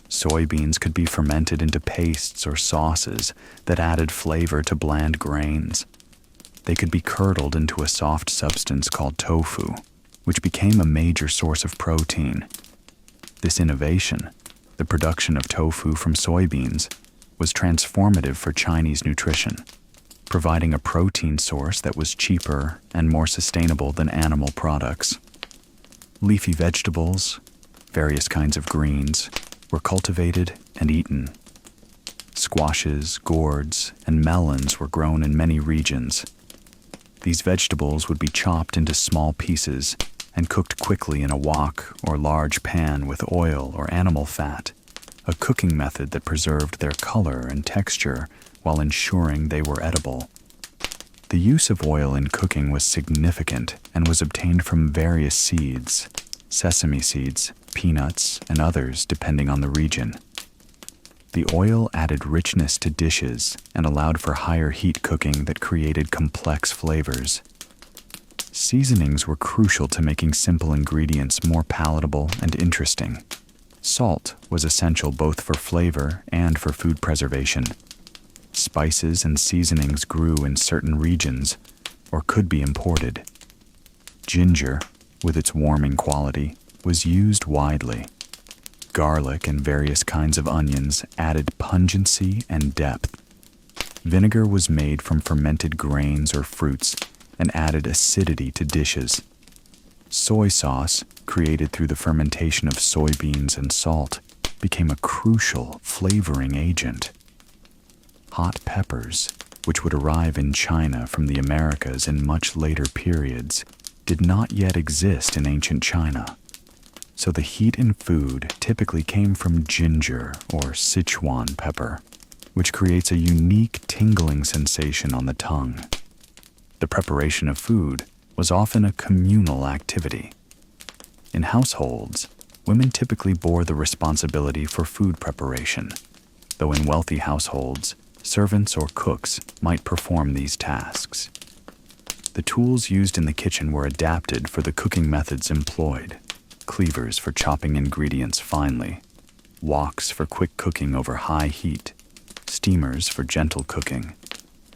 Soybeans could be fermented into pastes or sauces that added flavor to bland grains. They could be curdled into a soft substance called tofu, which became a major source of protein. This innovation, the production of tofu from soybeans, was transformative for Chinese nutrition, providing a protein source that was cheaper and more sustainable than animal products. Leafy vegetables, various kinds of greens, were cultivated and eaten. Squashes, gourds, and melons were grown in many regions. These vegetables would be chopped into small pieces and cooked quickly in a wok or large pan with oil or animal fat, a cooking method that preserved their color and texture while ensuring they were edible. The use of oil in cooking was significant and was obtained from various seeds, sesame seeds, peanuts, and others depending on the region. The oil added richness to dishes and allowed for higher heat cooking that created complex flavors. Seasonings were crucial to making simple ingredients more palatable and interesting. Salt was essential both for flavor and for food preservation. Spices and seasonings grew in certain regions or could be imported. Ginger, with its warming quality, was used widely. Garlic and various kinds of onions added pungency and depth. Vinegar was made from fermented grains or fruits and added acidity to dishes. Soy sauce, created through the fermentation of soybeans and salt, became a crucial flavoring agent. Hot peppers, which would arrive in China from the Americas in much later periods, did not yet exist in ancient China. So the heat in food typically came from ginger or Sichuan pepper, which creates a unique tingling sensation on the tongue. The preparation of food was often a communal activity. In households, women typically bore the responsibility for food preparation, though in wealthy households, servants or cooks might perform these tasks. The tools used in the kitchen were adapted for the cooking methods employed: cleavers for chopping ingredients finely, woks for quick cooking over high heat, steamers for gentle cooking,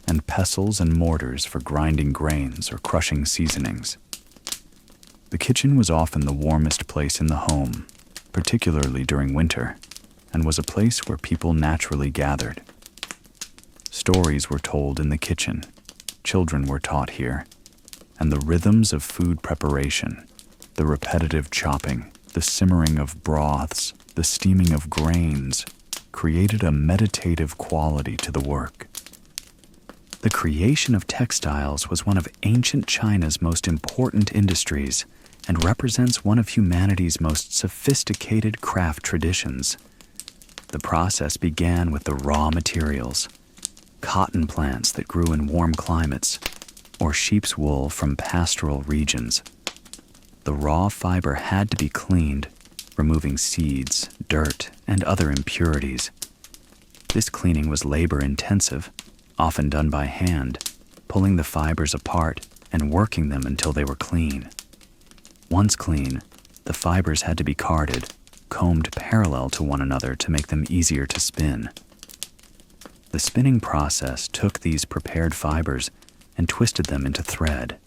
and pestles and mortars for grinding grains or crushing seasonings. The kitchen was often the warmest place in the home, particularly during winter, and was a place where people naturally gathered. Stories were told in the kitchen, children were taught here, and the rhythms of food preparation, the repetitive chopping, the simmering of broths, the steaming of grains, created a meditative quality to the work. The creation of textiles was one of ancient China's most important industries and represents one of humanity's most sophisticated craft traditions. The process began with the raw materials: cotton plants that grew in warm climates, or sheep's wool from pastoral regions. The raw fiber had to be cleaned, removing seeds, dirt, and other impurities. This cleaning was labor-intensive, often done by hand, pulling the fibers apart and working them until they were clean. Once clean, the fibers had to be carded, combed parallel to one another to make them easier to spin. The spinning process took these prepared fibers and twisted them into thread.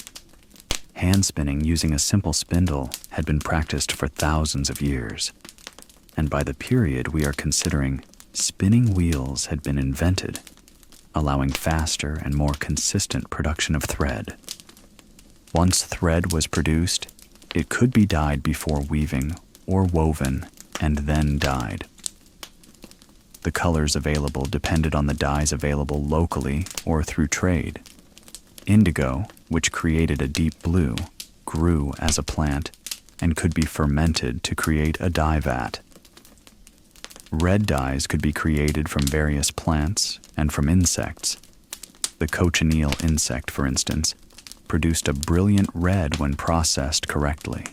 Hand spinning using a simple spindle had been practiced for thousands of years, and by the period we are considering, spinning wheels had been invented. allowing faster and more consistent production of thread. Once thread was produced, it could be dyed before weaving or woven and then dyed. The colors available depended on the dyes available locally or through trade. Indigo, which created a deep blue, grew as a plant and could be fermented to create a dye vat. Red dyes could be created from various plants and from insects. The cochineal insect, for instance, produced a brilliant red when processed correctly.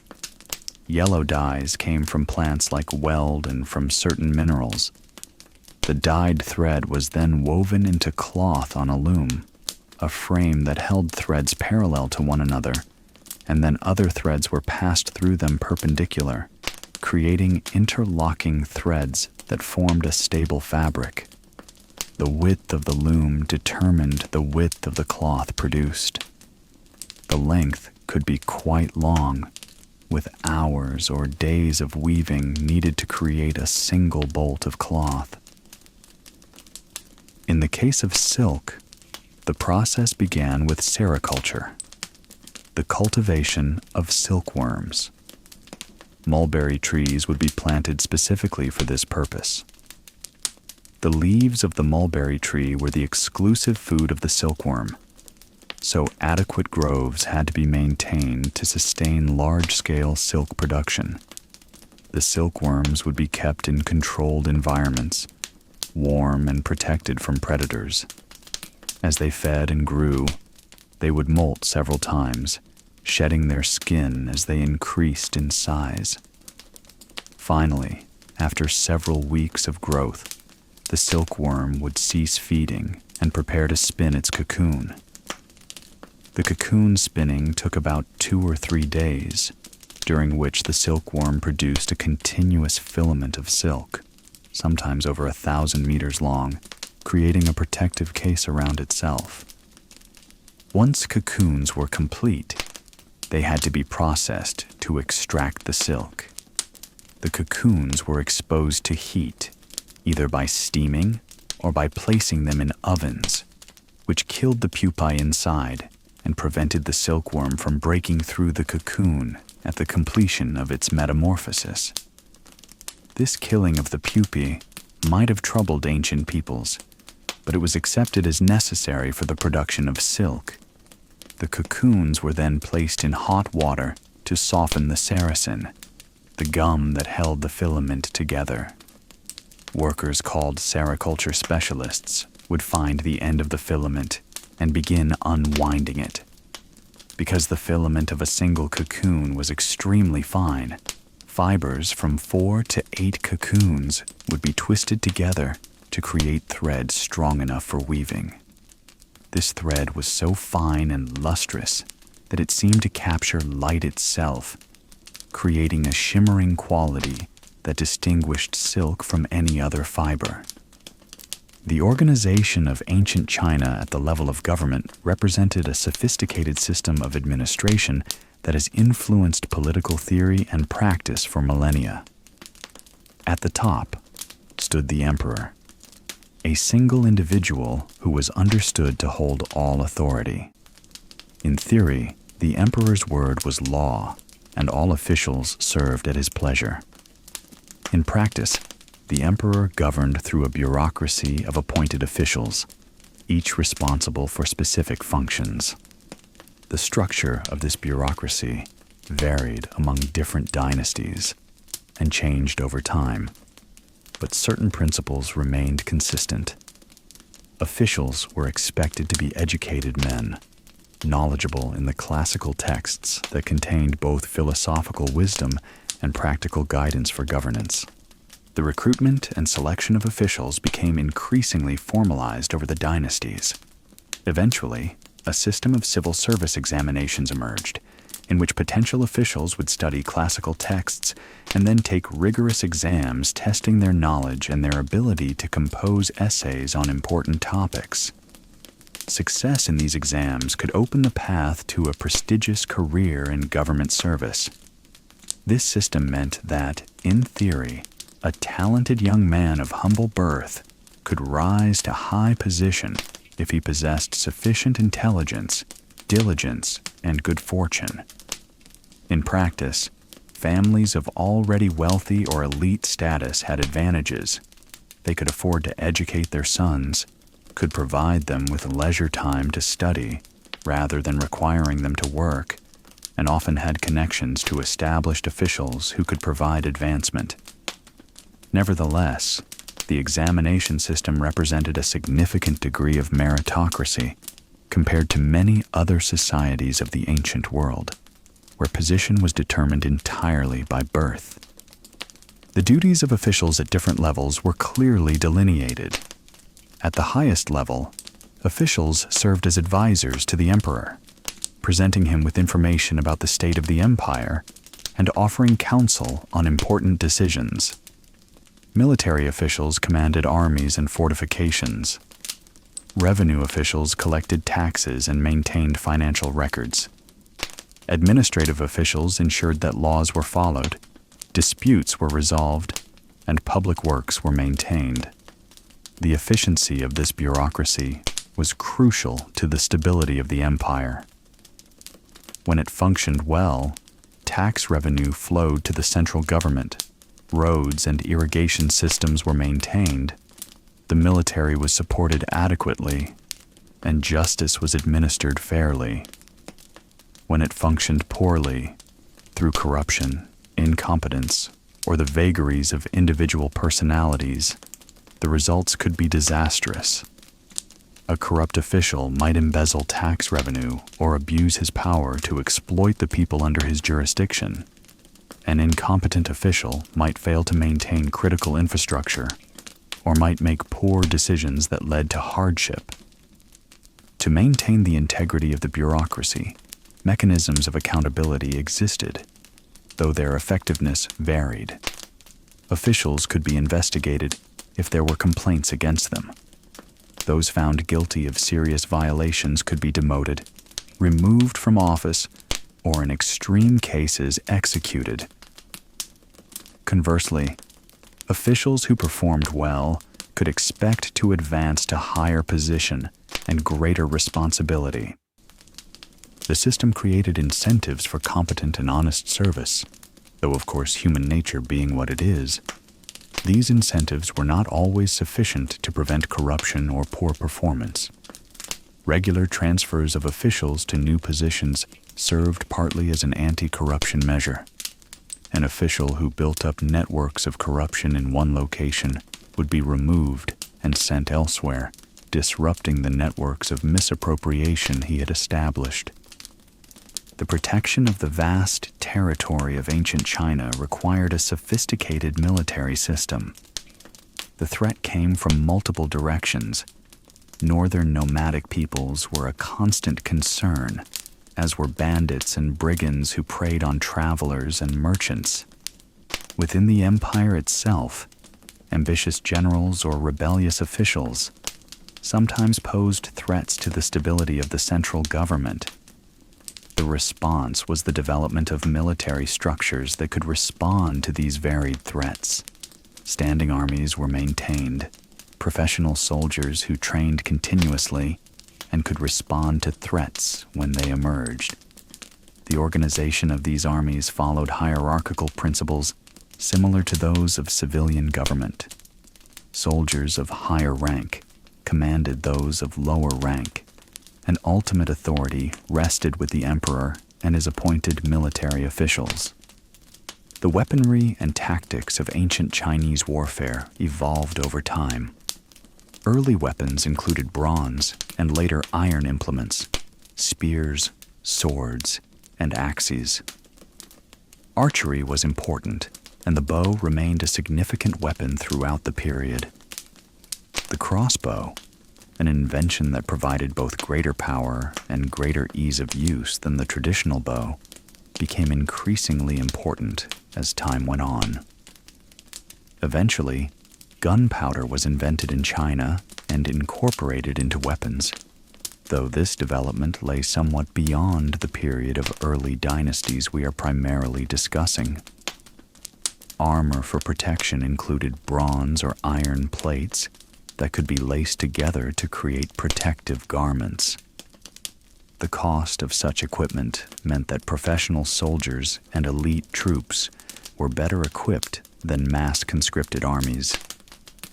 Yellow dyes came from plants like weld and from certain minerals. The dyed thread was then woven into cloth on a loom, a frame that held threads parallel to one another, and then other threads were passed through them perpendicular, creating interlocking threads that formed a stable fabric. The width of the loom determined the width of the cloth produced. The length could be quite long, with hours or days of weaving needed to create a single bolt of cloth. In the case of silk, the process began with sericulture, the cultivation of silkworms. Mulberry trees would be planted specifically for this purpose. The leaves of the mulberry tree were the exclusive food of the silkworm, so adequate groves had to be maintained to sustain large-scale silk production. The silkworms would be kept in controlled environments, warm and protected from predators. As they fed and grew, they would molt several times, shedding their skin as they increased in size. Finally, after several weeks of growth, the silkworm would cease feeding and prepare to spin its cocoon. The cocoon spinning took about 2 or 3 days, during which the silkworm produced a continuous filament of silk, sometimes over 1,000 meters long, creating a protective case around itself. Once cocoons were complete, they had to be processed to extract the silk. The cocoons were exposed to heat, either by steaming or by placing them in ovens, which killed the pupae inside and prevented the silkworm from breaking through the cocoon at the completion of its metamorphosis. This killing of the pupae might have troubled ancient peoples, but it was accepted as necessary for the production of silk. The cocoons were then placed in hot water to soften the sericin, the gum that held the filament together. Workers called sericulture specialists would find the end of the filament and begin unwinding it. Because the filament of a single cocoon was extremely fine, fibers from 4 to 8 cocoons would be twisted together to create thread strong enough for weaving. This thread was so fine and lustrous that it seemed to capture light itself, creating a shimmering quality that distinguished silk from any other fiber. The organization of ancient China at the level of government represented a sophisticated system of administration that has influenced political theory and practice for millennia. At the top stood the emperor, a single individual who was understood to hold all authority. In theory, the emperor's word was law, and all officials served at his pleasure. In practice, the emperor governed through a bureaucracy of appointed officials, each responsible for specific functions. The structure of this bureaucracy varied among different dynasties and changed over time, but certain principles remained consistent. Officials were expected to be educated men, knowledgeable in the classical texts that contained both philosophical wisdom and practical guidance for governance. The recruitment and selection of officials became increasingly formalized over the dynasties. Eventually, a system of civil service examinations emerged, in which potential officials would study classical texts and then take rigorous exams testing their knowledge and their ability to compose essays on important topics. Success in these exams could open the path to a prestigious career in government service. This system meant that, in theory, a talented young man of humble birth could rise to high position if he possessed sufficient intelligence, diligence, and good fortune. In practice, families of already wealthy or elite status had advantages. They could afford to educate their sons, could provide them with leisure time to study rather than requiring them to work, and often had connections to established officials who could provide advancement. Nevertheless, the examination system represented a significant degree of meritocracy compared to many other societies of the ancient world, where position was determined entirely by birth. The duties of officials at different levels were clearly delineated. At the highest level, officials served as advisors to the emperor, presenting him with information about the state of the empire and offering counsel on important decisions. Military officials commanded armies and fortifications. Revenue officials collected taxes and maintained financial records. Administrative officials ensured that laws were followed, disputes were resolved, and public works were maintained. The efficiency of this bureaucracy was crucial to the stability of the empire. When it functioned well, tax revenue flowed to the central government, roads and irrigation systems were maintained, the military was supported adequately, and justice was administered fairly. When it functioned poorly, through corruption, incompetence, or the vagaries of individual personalities, the results could be disastrous. A corrupt official might embezzle tax revenue or abuse his power to exploit the people under his jurisdiction. An incompetent official might fail to maintain critical infrastructure or might make poor decisions that led to hardship. To maintain the integrity of the bureaucracy, mechanisms of accountability existed, though their effectiveness varied. Officials could be investigated if there were complaints against them. Those found guilty of serious violations could be demoted, removed from office, or in extreme cases executed. Conversely, officials who performed well could expect to advance to higher position and greater responsibility. The system created incentives for competent and honest service, though of course human nature being what it is, these incentives were not always sufficient to prevent corruption or poor performance. Regular transfers of officials to new positions served partly as an anti-corruption measure. An official who built up networks of corruption in one location would be removed and sent elsewhere, disrupting the networks of misappropriation he had established. The protection of the vast territory of ancient China required a sophisticated military system. The threat came from multiple directions. Northern nomadic peoples were a constant concern, as were bandits and brigands who preyed on travelers and merchants. Within the empire itself, ambitious generals or rebellious officials sometimes posed threats to the stability of the central government. The response was the development of military structures that could respond to these varied threats. Standing armies were maintained, professional soldiers who trained continuously and could respond to threats when they emerged. The organization of these armies followed hierarchical principles similar to those of civilian government. Soldiers of higher rank commanded those of lower rank, and ultimate authority rested with the emperor and his appointed military officials. The weaponry and tactics of ancient Chinese warfare evolved over time. Early weapons included bronze and later iron implements, spears, swords, and axes. Archery was important, and the bow remained a significant weapon throughout the period. The crossbow, an invention that provided both greater power and greater ease of use than the traditional bow, became increasingly important as time went on. Eventually, gunpowder was invented in China and incorporated into weapons, though this development lay somewhat beyond the period of early dynasties we are primarily discussing. Armor for protection included bronze or iron plates, that could be laced together to create protective garments. The cost of such equipment meant that professional soldiers and elite troops were better equipped than mass-conscripted armies,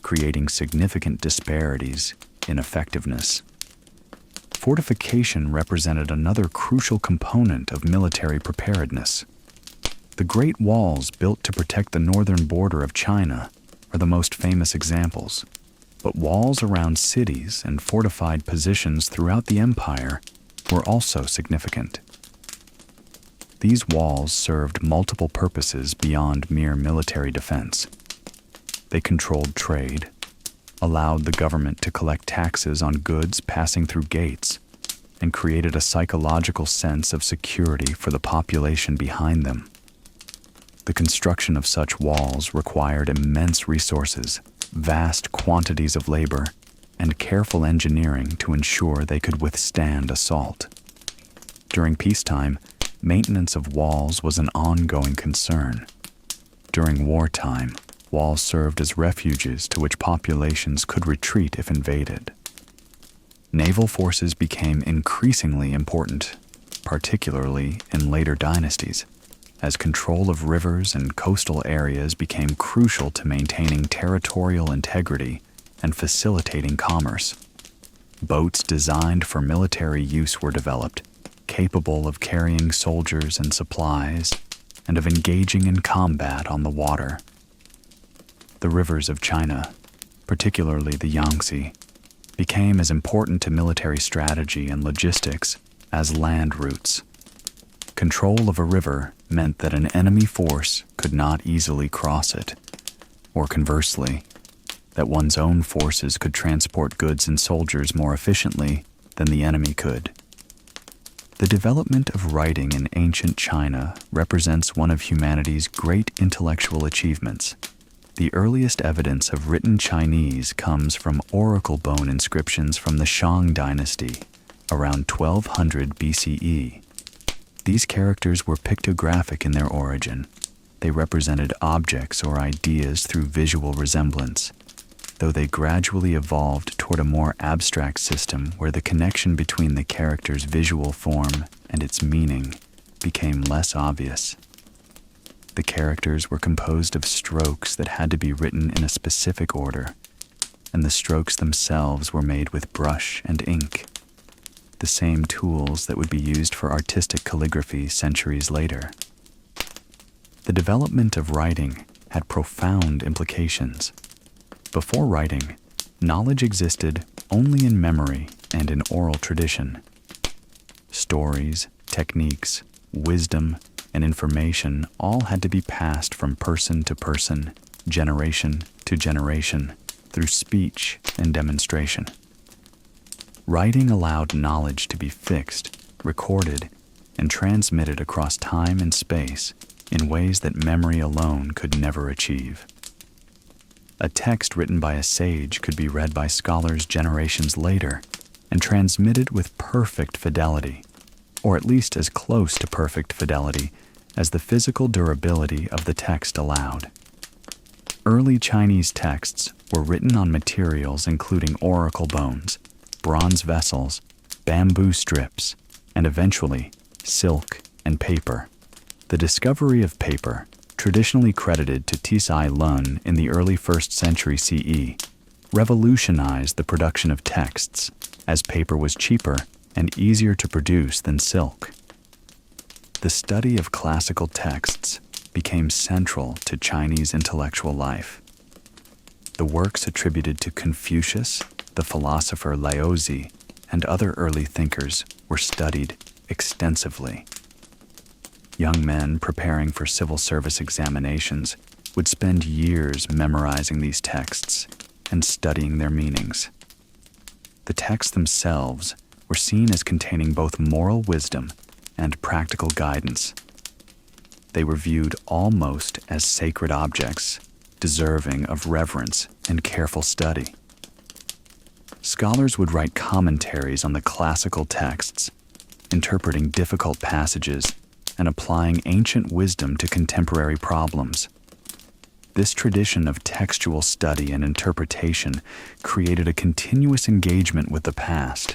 creating significant disparities in effectiveness. Fortification represented another crucial component of military preparedness. The Great Walls built to protect the northern border of China are the most famous examples, but walls around cities and fortified positions throughout the empire were also significant. These walls served multiple purposes beyond mere military defense. They controlled trade, allowed the government to collect taxes on goods passing through gates, and created a psychological sense of security for the population behind them. The construction of such walls required immense resources, vast quantities of labor, and careful engineering to ensure they could withstand assault. During peacetime, maintenance of walls was an ongoing concern. During wartime, walls served as refuges to which populations could retreat if invaded. Naval forces became increasingly important, particularly in later dynasties, as control of rivers and coastal areas became crucial to maintaining territorial integrity and facilitating commerce. Boats designed for military use were developed, capable of carrying soldiers and supplies, and of engaging in combat on the water. The rivers of China, particularly the Yangtze, became as important to military strategy and logistics as land routes. Control of a river meant that an enemy force could not easily cross it, or conversely, that one's own forces could transport goods and soldiers more efficiently than the enemy could. The development of writing in ancient China represents one of humanity's great intellectual achievements. The earliest evidence of written Chinese comes from oracle bone inscriptions from the Shang dynasty around 1200 BCE. These characters were pictographic in their origin. They represented objects or ideas through visual resemblance, though they gradually evolved toward a more abstract system where the connection between the character's visual form and its meaning became less obvious. The characters were composed of strokes that had to be written in a specific order, and the strokes themselves were made with brush and ink, the same tools that would be used for artistic calligraphy centuries later. The development of writing had profound implications. Before writing, knowledge existed only in memory and in oral tradition. Stories, techniques, wisdom, and information all had to be passed from person to person, generation to generation, through speech and demonstration. Writing allowed knowledge to be fixed, recorded, and transmitted across time and space in ways that memory alone could never achieve. A text written by a sage could be read by scholars generations later and transmitted with perfect fidelity, or at least as close to perfect fidelity as the physical durability of the text allowed. Early Chinese texts were written on materials including oracle bones, bronze vessels, bamboo strips, and eventually silk and paper. The discovery of paper, traditionally credited to Tsai Lun in the early 1st century CE, revolutionized the production of texts, as paper was cheaper and easier to produce than silk. The study of classical texts became central to Chinese intellectual life. The works attributed to Confucius, the philosopher Laozi, and other early thinkers were studied extensively. Young men preparing for civil service examinations would spend years memorizing these texts and studying their meanings. The texts themselves were seen as containing both moral wisdom and practical guidance. They were viewed almost as sacred objects, deserving of reverence and careful study. Scholars would write commentaries on the classical texts, interpreting difficult passages and applying ancient wisdom to contemporary problems. This tradition of textual study and interpretation created a continuous engagement with the past,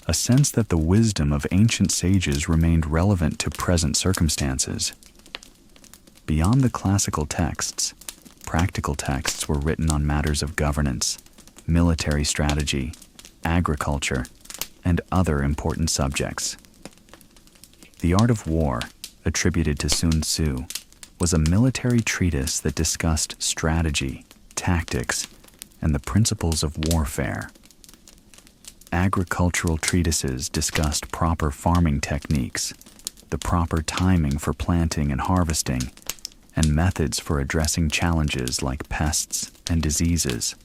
a sense that the wisdom of ancient sages remained relevant to present circumstances. Beyond the classical texts, practical texts were written on matters of governance, military strategy, agriculture, and other important subjects. The Art of War, attributed to Sun Tzu, was a military treatise that discussed strategy, tactics, and the principles of warfare. Agricultural treatises discussed proper farming techniques, the proper timing for planting and harvesting, and methods for addressing challenges like pests and diseases.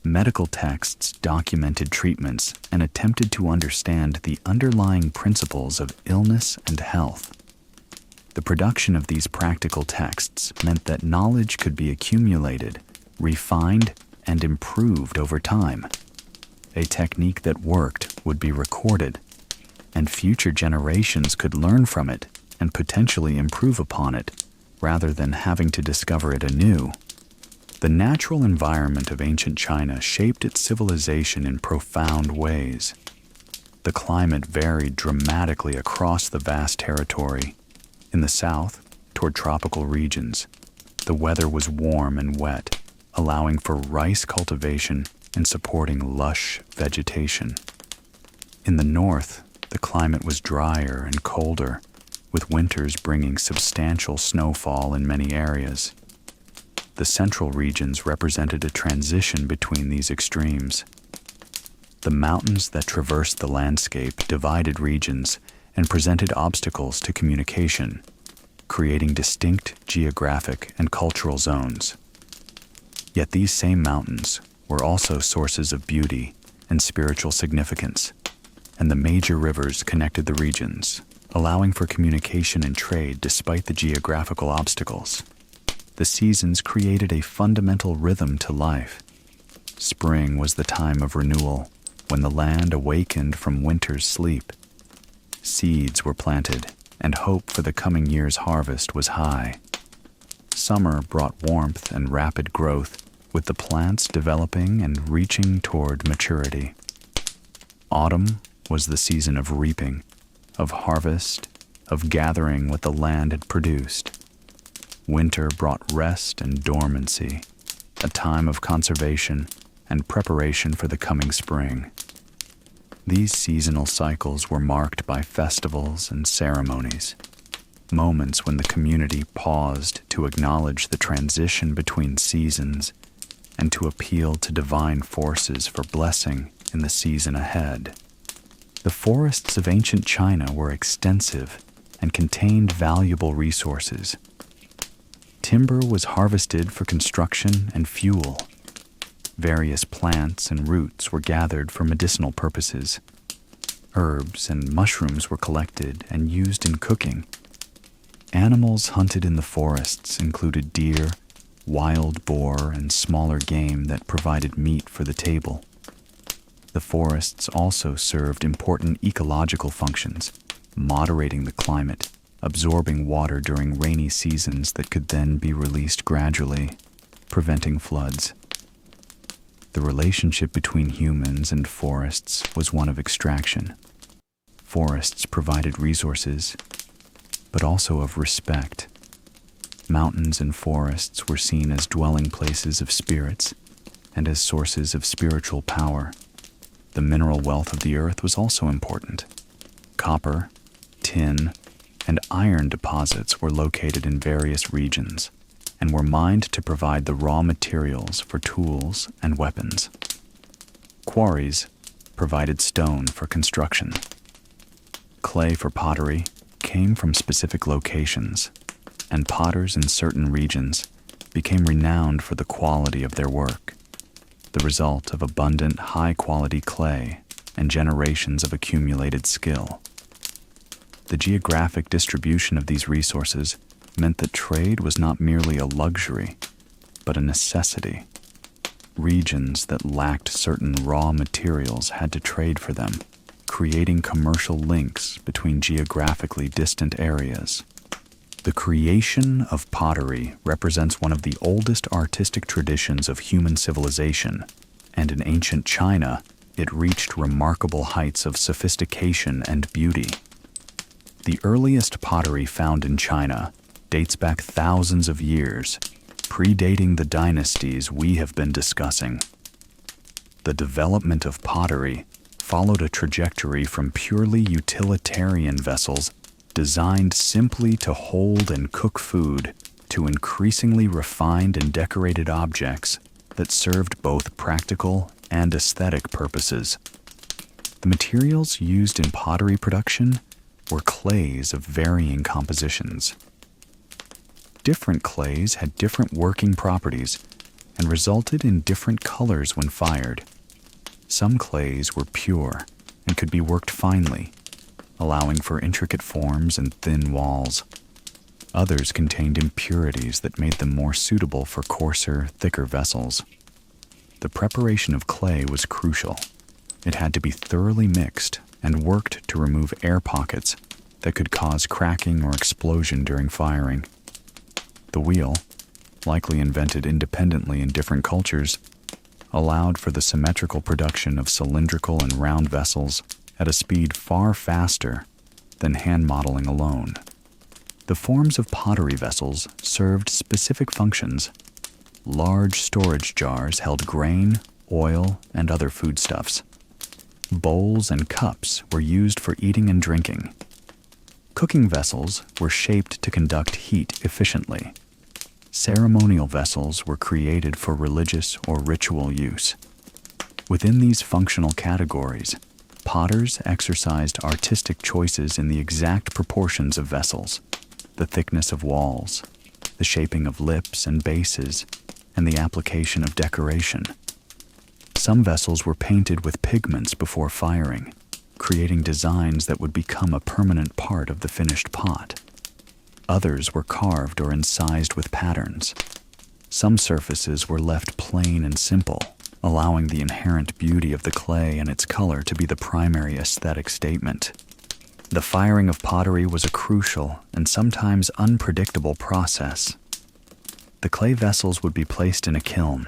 Medical texts documented treatments and attempted to understand the underlying principles of illness and health. The production of these practical texts meant that knowledge could be accumulated, refined, and improved over time. A technique that worked would be recorded, and future generations could learn from it and potentially improve upon it, rather than having to discover it anew. The natural environment of ancient China shaped its civilization in profound ways. The climate varied dramatically across the vast territory. In the south, toward tropical regions, the weather was warm and wet, allowing for rice cultivation and supporting lush vegetation. In the north, the climate was drier and colder, with winters bringing substantial snowfall in many areas. The central regions represented a transition between these extremes. The mountains that traversed the landscape divided regions and presented obstacles to communication, creating distinct geographic and cultural zones. Yet these same mountains were also sources of beauty and spiritual significance, and the major rivers connected the regions, allowing for communication and trade despite the geographical obstacles. The seasons created a fundamental rhythm to life. Spring was the time of renewal, when the land awakened from winter's sleep. Seeds were planted, and hope for the coming year's harvest was high. Summer brought warmth and rapid growth, with the plants developing and reaching toward maturity. Autumn was the season of reaping, of harvest, of gathering what the land had produced. Winter brought rest and dormancy, a time of conservation and preparation for the coming spring. These seasonal cycles were marked by festivals and ceremonies, moments when the community paused to acknowledge the transition between seasons and to appeal to divine forces for blessing in the season ahead. The forests of ancient China were extensive and contained valuable resources. Timber was harvested for construction and fuel. Various plants and roots were gathered for medicinal purposes. Herbs and mushrooms were collected and used in cooking. Animals hunted in the forests included deer, wild boar, and smaller game that provided meat for the table. The forests also served important ecological functions, moderating the climate, absorbing water during rainy seasons that could then be released gradually, preventing floods. The relationship between humans and forests was one of extraction. Forests provided resources, but also of respect. Mountains and forests were seen as dwelling places of spirits and as sources of spiritual power. The mineral wealth of the earth was also important. Copper, tin, and iron deposits were located in various regions and were mined to provide the raw materials for tools and weapons. Quarries provided stone for construction. Clay for pottery came from specific locations, and potters in certain regions became renowned for the quality of their work, the result of abundant high-quality clay and generations of accumulated skill. The geographic distribution of these resources meant that trade was not merely a luxury, but a necessity. Regions that lacked certain raw materials had to trade for them, creating commercial links between geographically distant areas. The creation of pottery represents one of the oldest artistic traditions of human civilization, and in ancient China, it reached remarkable heights of sophistication and beauty. The earliest pottery found in China dates back thousands of years, predating the dynasties we have been discussing. The development of pottery followed a trajectory from purely utilitarian vessels designed simply to hold and cook food to increasingly refined and decorated objects that served both practical and aesthetic purposes. The materials used in pottery production were clays of varying compositions. Different clays had different working properties and resulted in different colors when fired. Some clays were pure and could be worked finely, allowing for intricate forms and thin walls. Others contained impurities that made them more suitable for coarser, thicker vessels. The preparation of clay was crucial. It had to be thoroughly mixed and worked to remove air pockets that could cause cracking or explosion during firing. The wheel, likely invented independently in different cultures, allowed for the symmetrical production of cylindrical and round vessels at a speed far faster than hand modeling alone. The forms of pottery vessels served specific functions. Large storage jars held grain, oil, and other foodstuffs. Bowls and cups were used for eating and drinking. Cooking vessels were shaped to conduct heat efficiently. Ceremonial vessels were created for religious or ritual use. Within these functional categories, potters exercised artistic choices in the exact proportions of vessels, the thickness of walls, the shaping of lips and bases, and the application of decoration. Some vessels were painted with pigments before firing, creating designs that would become a permanent part of the finished pot. Others were carved or incised with patterns. Some surfaces were left plain and simple, allowing the inherent beauty of the clay and its color to be the primary aesthetic statement. The firing of pottery was a crucial and sometimes unpredictable process. The clay vessels would be placed in a kiln,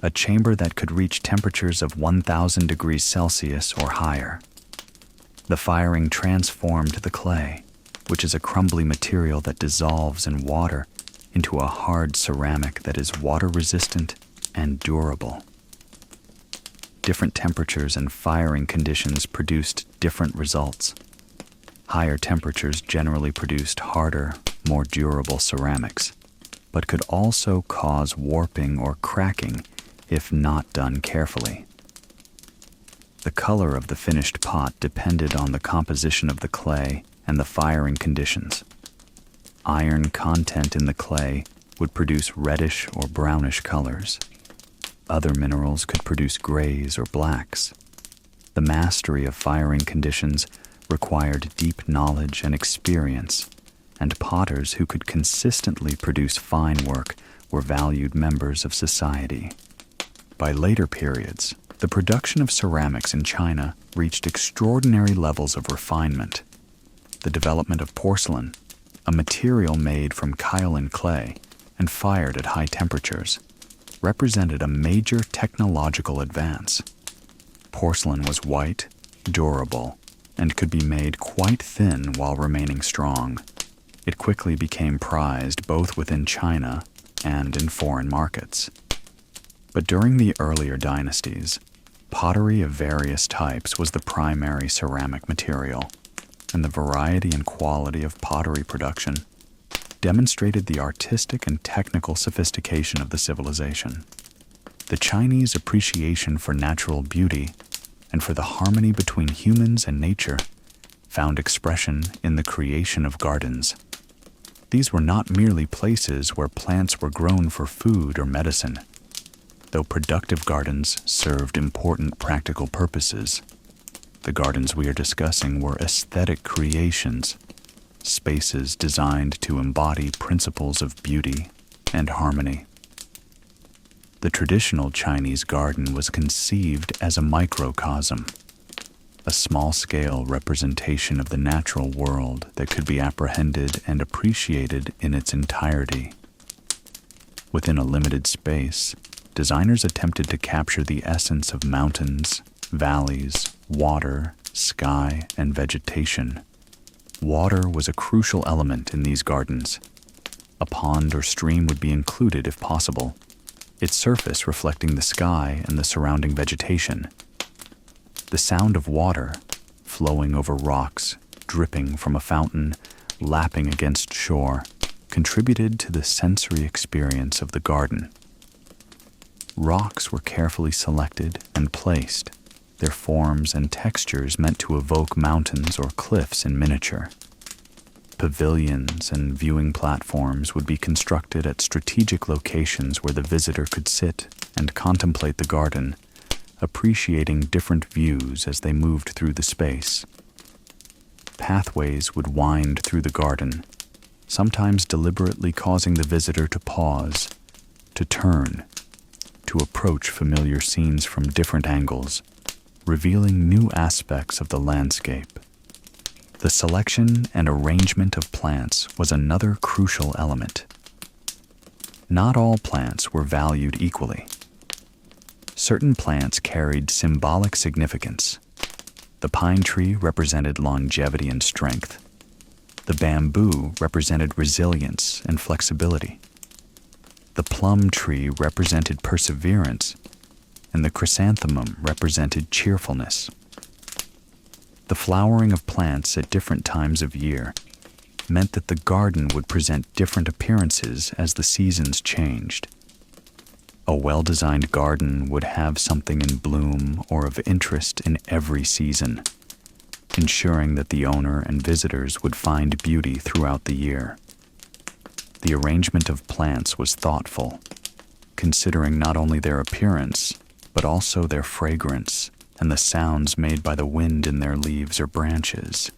a chamber that could reach temperatures of 1,000 degrees Celsius or higher. The firing transformed the clay, which is a crumbly material that dissolves in water, into a hard ceramic that is water-resistant and durable. Different temperatures and firing conditions produced different results. Higher temperatures generally produced harder, more durable ceramics, but could also cause warping or cracking if not done carefully. The color of the finished pot depended on the composition of the clay and the firing conditions. Iron content in the clay would produce reddish or brownish colors. Other minerals could produce grays or blacks. The mastery of firing conditions required deep knowledge and experience, and potters who could consistently produce fine work were valued members of society. By later periods, the production of ceramics in China reached extraordinary levels of refinement. The development of porcelain, a material made from kaolin clay and fired at high temperatures, represented a major technological advance. Porcelain was white, durable, and could be made quite thin while remaining strong. It quickly became prized both within China and in foreign markets. But during the earlier dynasties, pottery of various types was the primary ceramic material, and the variety and quality of pottery production demonstrated the artistic and technical sophistication of the civilization. The Chinese appreciation for natural beauty and for the harmony between humans and nature found expression in the creation of gardens. These were not merely places where plants were grown for food or medicine, though productive gardens served important practical purposes. The gardens we are discussing were aesthetic creations, spaces designed to embody principles of beauty and harmony. The traditional Chinese garden was conceived as a microcosm, a small-scale representation of the natural world that could be apprehended and appreciated in its entirety. Within a limited space, designers attempted to capture the essence of mountains, valleys, water, sky, and vegetation. Water was a crucial element in these gardens. A pond or stream would be included if possible, its surface reflecting the sky and the surrounding vegetation. The sound of water, flowing over rocks, dripping from a fountain, lapping against shore, contributed to the sensory experience of the garden. Rocks were carefully selected and placed, their forms and textures meant to evoke mountains or cliffs in miniature. Pavilions and viewing platforms would be constructed at strategic locations where the visitor could sit and contemplate the garden, appreciating different views as they moved through the space. Pathways would wind through the garden, sometimes deliberately causing the visitor to pause, to turn, to approach familiar scenes from different angles, revealing new aspects of the landscape. The selection and arrangement of plants was another crucial element. Not all plants were valued equally. Certain plants carried symbolic significance. The pine tree represented longevity and strength. The bamboo represented resilience and flexibility. The plum tree represented perseverance, and the chrysanthemum represented cheerfulness. The flowering of plants at different times of year meant that the garden would present different appearances as the seasons changed. A well-designed garden would have something in bloom or of interest in every season, ensuring that the owner and visitors would find beauty throughout the year. The arrangement of plants was thoughtful, considering not only their appearance, but also their fragrance and the sounds made by the wind in their leaves or branches.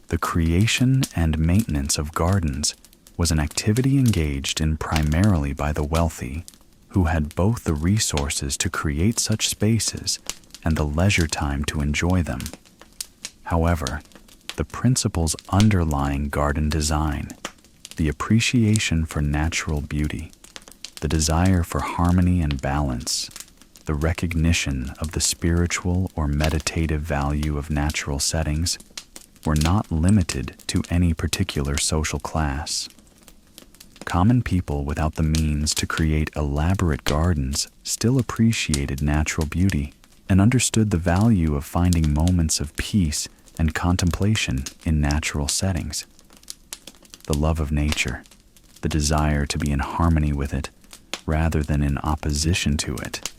The creation and maintenance of gardens was an activity engaged in primarily by the wealthy, who had both the resources to create such spaces and the leisure time to enjoy them. However, the principles underlying garden design, the appreciation for natural beauty, the desire for harmony and balance, the recognition of the spiritual or meditative value of natural settings, were not limited to any particular social class. Common people without the means to create elaborate gardens still appreciated natural beauty and understood the value of finding moments of peace and contemplation in natural settings. The love of nature, the desire to be in harmony with it rather than in opposition to it,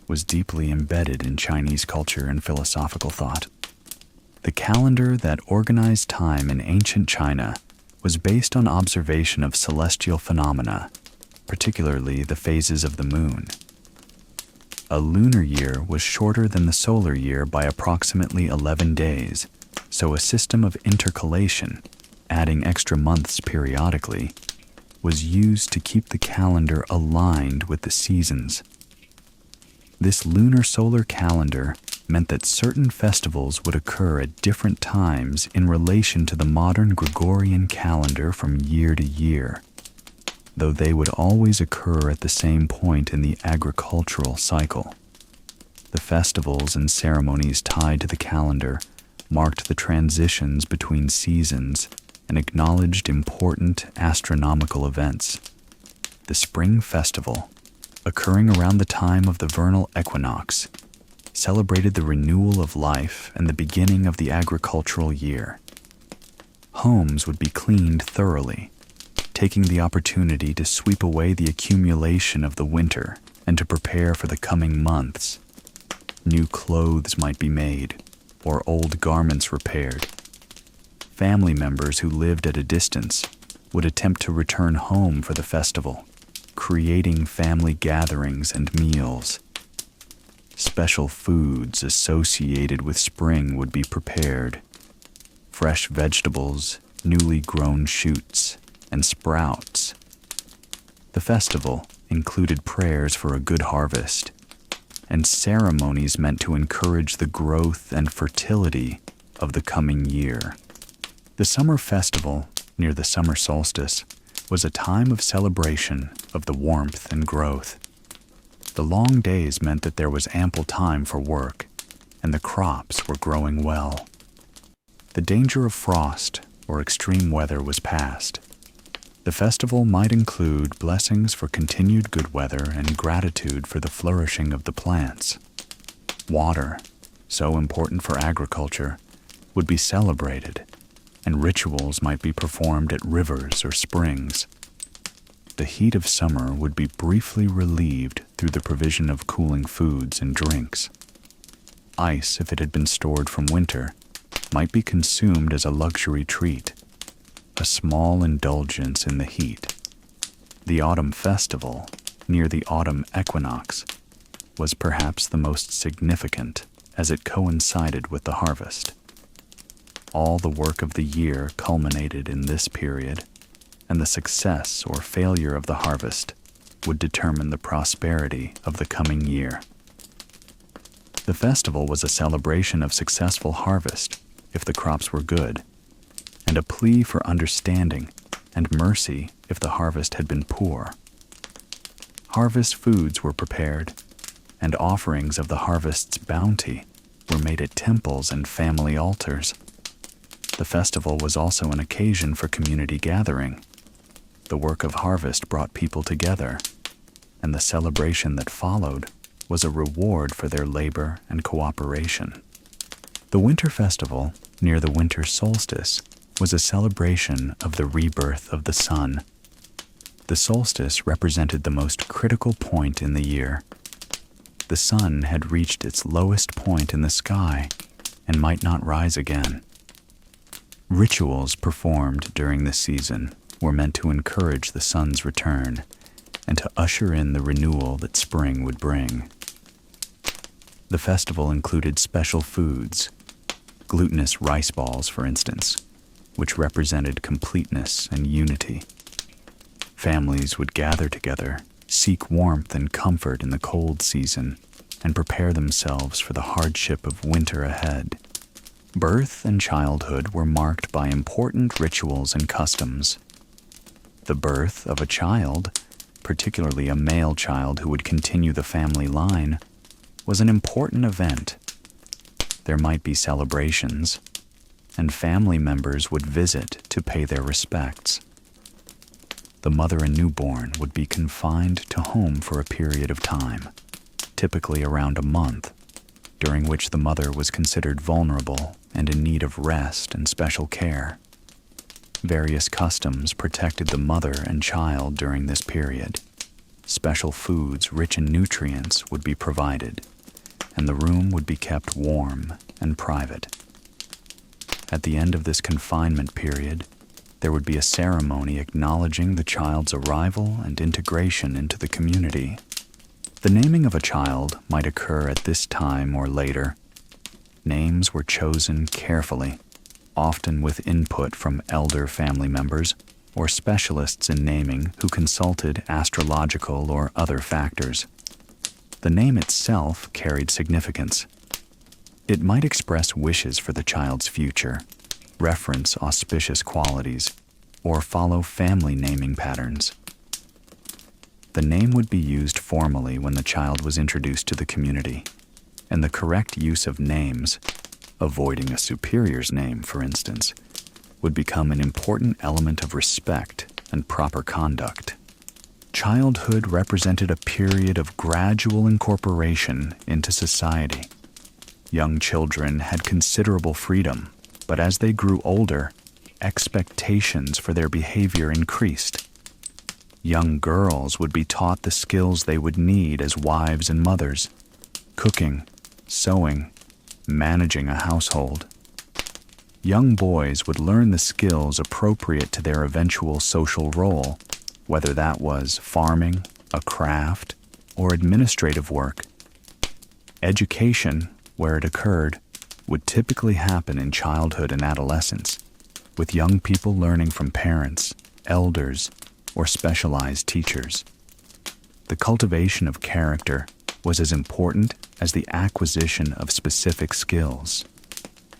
was deeply embedded in Chinese culture and philosophical thought. The calendar that organized time in ancient China was based on observation of celestial phenomena, particularly the phases of the moon. A lunar year was shorter than the solar year by approximately 11 days, so a system of intercalation, adding extra months periodically, was used to keep the calendar aligned with the seasons. This lunar-solar calendar meant that certain festivals would occur at different times in relation to the modern Gregorian calendar from year to year, though they would always occur at the same point in the agricultural cycle. The festivals and ceremonies tied to the calendar marked the transitions between seasons and acknowledged important astronomical events. The spring festival, occurring around the time of the vernal equinox, celebrated the renewal of life and the beginning of the agricultural year. Homes would be cleaned thoroughly, taking the opportunity to sweep away the accumulation of the winter and to prepare for the coming months. New clothes might be made, or old garments repaired. Family members who lived at a distance would attempt to return home for the festival, creating family gatherings and meals. Special foods associated with spring would be prepared. Fresh vegetables, newly grown shoots, and sprouts. The festival included prayers for a good harvest, and ceremonies meant to encourage the growth and fertility of the coming year. The summer festival, near the summer solstice, was a time of celebration of the warmth and growth. The long days meant that there was ample time for work, and the crops were growing well. The danger of frost or extreme weather was past. The festival might include blessings for continued good weather and gratitude for the flourishing of the plants. Water, so important for agriculture, would be celebrated, and rituals might be performed at rivers or springs. The heat of summer would be briefly relieved through the provision of cooling foods and drinks. Ice, if it had been stored from winter, might be consumed as a luxury treat, a small indulgence in the heat. The autumn festival, near the autumn equinox, was perhaps the most significant as it coincided with the harvest. All the work of the year culminated in this period, and the success or failure of the harvest would determine the prosperity of the coming year. The festival was a celebration of successful harvest if the crops were good, and a plea for understanding and mercy if the harvest had been poor. Harvest foods were prepared, and offerings of the harvest's bounty were made at temples and family altars. The festival was also an occasion for community gathering. The work of harvest brought people together, and the celebration that followed was a reward for their labor and cooperation. The winter festival, near the winter solstice, was a celebration of the rebirth of the sun. The solstice represented the most critical point in the year. The sun had reached its lowest point in the sky and might not rise again. Rituals performed during this season were meant to encourage the sun's return and to usher in the renewal that spring would bring. The festival included special foods, glutinous rice balls, for instance, which represented completeness and unity. Families would gather together, seek warmth and comfort in the cold season, and prepare themselves for the hardship of winter ahead. Birth and childhood were marked by important rituals and customs. The birth of a child, particularly a male child who would continue the family line, was an important event. There might be celebrations, and family members would visit to pay their respects. The mother and newborn would be confined to home for a period of time, typically around a month, during which the mother was considered vulnerable and in need of rest and special care. Various customs protected the mother and child during this period. Special foods rich in nutrients would be provided, and the room would be kept warm and private. At the end of this confinement period, there would be a ceremony acknowledging the child's arrival and integration into the community. The naming of a child might occur at this time or later. Names were chosen carefully, often with input from elder family members or specialists in naming who consulted astrological or other factors. The name itself carried significance. It might express wishes for the child's future, reference auspicious qualities, or follow family naming patterns. The name would be used formally when the child was introduced to the community, and the correct use of names, avoiding a superior's name, for instance, would become an important element of respect and proper conduct. Childhood represented a period of gradual incorporation into society. Young children had considerable freedom, but as they grew older, expectations for their behavior increased. Young girls would be taught the skills they would need as wives and mothers: cooking, sewing, managing a household. Young boys would learn the skills appropriate to their eventual social role, whether that was farming, a craft, or administrative work. Education, where it occurred, would typically happen in childhood and adolescence, with young people learning from parents, elders, or specialized teachers. The cultivation of character, was as important as the acquisition of specific skills.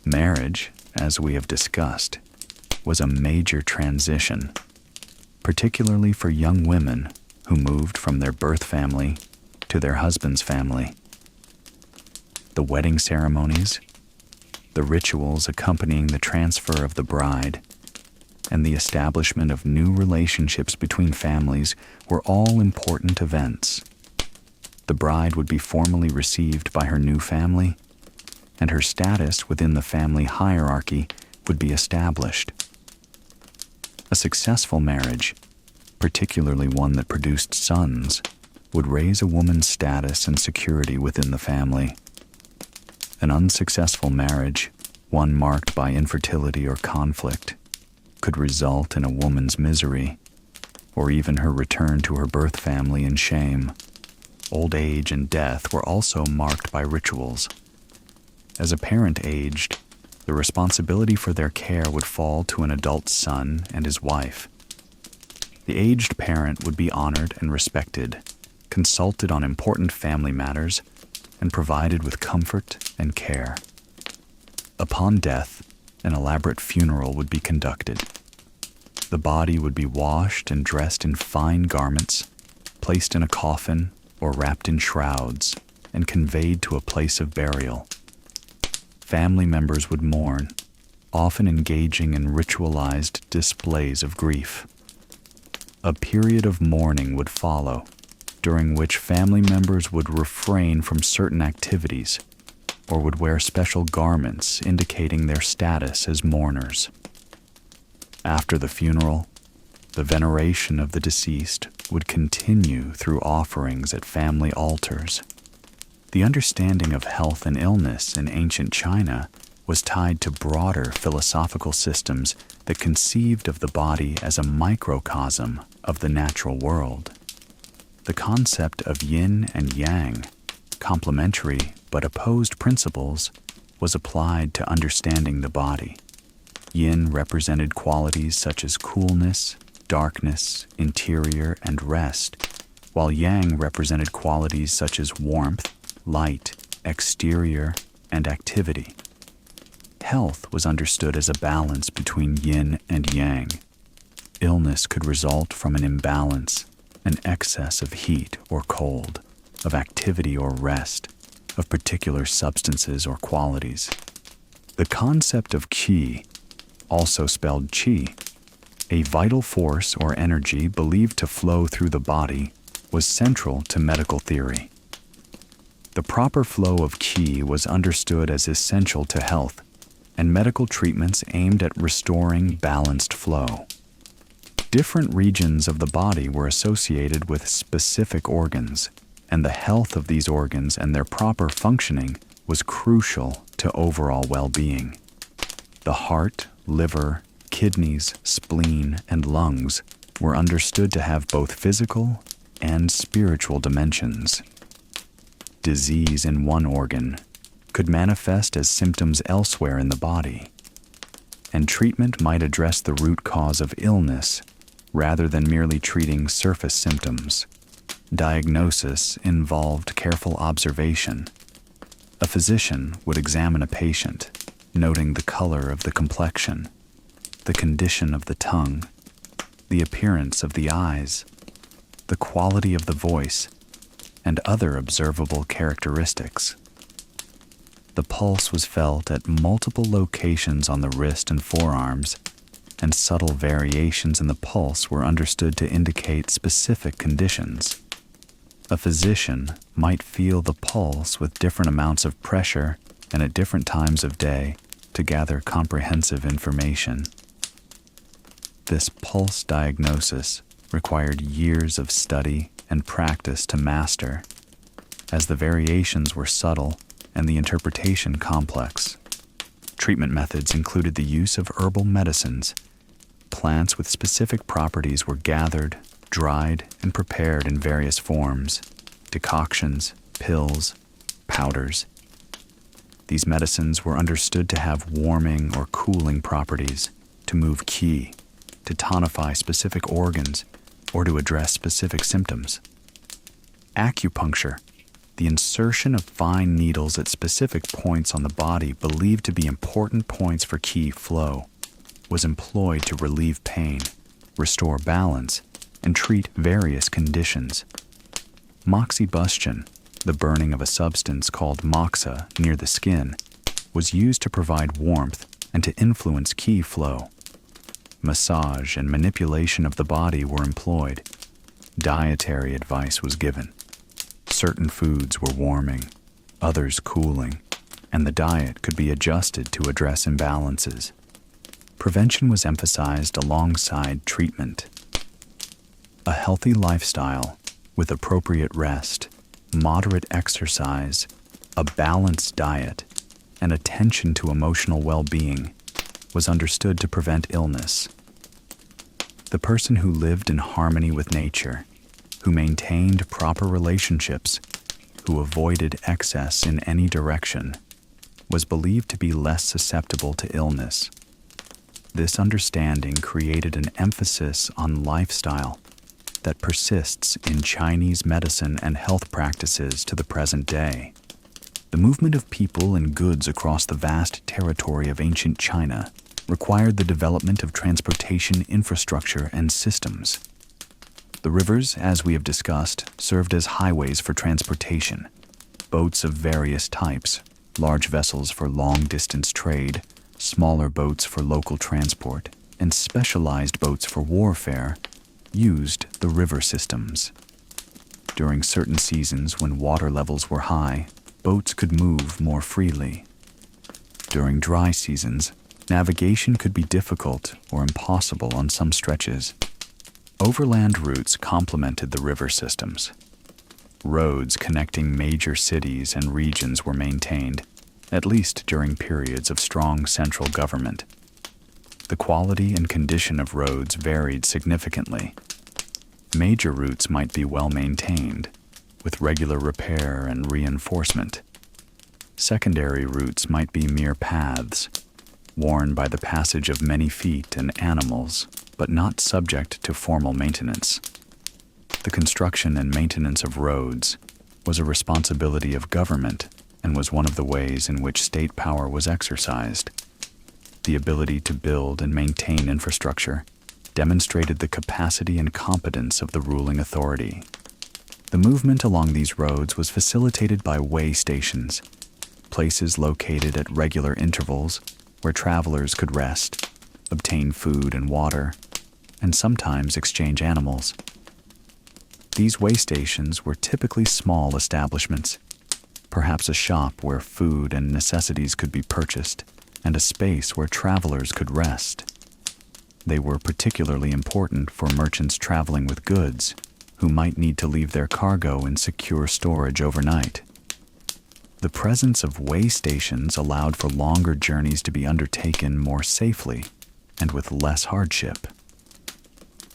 Marriage, as we have discussed, was a major transition, particularly for young women who moved from their birth family to their husband's family. The wedding ceremonies, the rituals accompanying the transfer of the bride, and the establishment of new relationships between families were all important events. The bride would be formally received by her new family, and her status within the family hierarchy would be established. A successful marriage, particularly one that produced sons, would raise a woman's status and security within the family. An unsuccessful marriage, one marked by infertility or conflict, could result in a woman's misery, or even her return to her birth family in shame. Old age and death were also marked by rituals. As a parent aged, the responsibility for their care would fall to an adult son and his wife. The aged parent would be honored and respected, consulted on important family matters, and provided with comfort and care. Upon death, an elaborate funeral would be conducted. The body would be washed and dressed in fine garments, placed in a coffin or wrapped in shrouds, and conveyed to a place of burial. Family members would mourn, often engaging in ritualized displays of grief. A period of mourning would follow, during which family members would refrain from certain activities or would wear special garments indicating their status as mourners. After the funeral, the veneration of the deceased would continue through offerings at family altars. The understanding of health and illness in ancient China was tied to broader philosophical systems that conceived of the body as a microcosm of the natural world. The concept of yin and yang, complementary but opposed principles, was applied to understanding the body. Yin represented qualities such as coolness, darkness, interior, and rest, while yang represented qualities such as warmth, light, exterior, and activity. Health was understood as a balance between yin and yang. Illness could result from an imbalance, an excess of heat or cold, of activity or rest, of particular substances or qualities. The concept of qi, also spelled qi, a vital force or energy believed to flow through the body, was central to medical theory. The proper flow of qi was understood as essential to health, and medical treatments aimed at restoring balanced flow. Different regions of the body were associated with specific organs, and the health of these organs and their proper functioning was crucial to overall well-being. The heart, liver, kidneys, spleen, and lungs were understood to have both physical and spiritual dimensions. Disease in one organ could manifest as symptoms elsewhere in the body, and treatment might address the root cause of illness rather than merely treating surface symptoms. Diagnosis involved careful observation. A physician would examine a patient, noting the color of the complexion, the condition of the tongue, the appearance of the eyes, the quality of the voice, and other observable characteristics. The pulse was felt at multiple locations on the wrist and forearms, and subtle variations in the pulse were understood to indicate specific conditions. A physician might feel the pulse with different amounts of pressure and at different times of day to gather comprehensive information. This pulse diagnosis required years of study and practice to master, as the variations were subtle and the interpretation complex. Treatment methods included the use of herbal medicines. Plants with specific properties were gathered, dried, and prepared in various forms: decoctions, pills, powders. These medicines were understood to have warming or cooling properties, to move qi, to tonify specific organs, or to address specific symptoms. Acupuncture, the insertion of fine needles at specific points on the body believed to be important points for qi flow was employed to relieve pain, restore balance, and treat various conditions. Moxibustion, the burning of a substance called moxa near the skin, was used to provide warmth and to influence qi flow. Massage and manipulation of the body were employed. Dietary advice was given. Certain foods were warming, others cooling, and the diet could be adjusted to address imbalances. Prevention was emphasized alongside treatment. A healthy lifestyle with appropriate rest, moderate exercise, a balanced diet, and attention to emotional well-being was understood to prevent illness. The person who lived in harmony with nature, who maintained proper relationships, who avoided excess in any direction, was believed to be less susceptible to illness. This understanding created an emphasis on lifestyle that persists in Chinese medicine and health practices to the present day. The movement of people and goods across the vast territory of ancient China required the development of transportation infrastructure and systems. The rivers, as we have discussed, served as highways for transportation. Boats of various types, large vessels for long-distance trade, smaller boats for local transport, and specialized boats for warfare, used the river systems. During certain seasons when water levels were high, boats could move more freely. During dry seasons, navigation could be difficult or impossible on some stretches. Overland routes complemented the river systems. Roads connecting major cities and regions were maintained, at least during periods of strong central government. The quality and condition of roads varied significantly. Major routes might be well maintained, with regular repair and reinforcement. Secondary routes might be mere paths, worn by the passage of many feet and animals, but not subject to formal maintenance. The construction and maintenance of roads was a responsibility of government and was one of the ways in which state power was exercised. The ability to build and maintain infrastructure demonstrated the capacity and competence of the ruling authority. The movement along these roads was facilitated by way stations, places located at regular intervals where travelers could rest, obtain food and water, and sometimes exchange animals. These way stations were typically small establishments, perhaps a shop where food and necessities could be purchased, and a space where travelers could rest. They were particularly important for merchants traveling with goods, who might need to leave their cargo in secure storage overnight. The presence of way stations allowed for longer journeys to be undertaken more safely and with less hardship.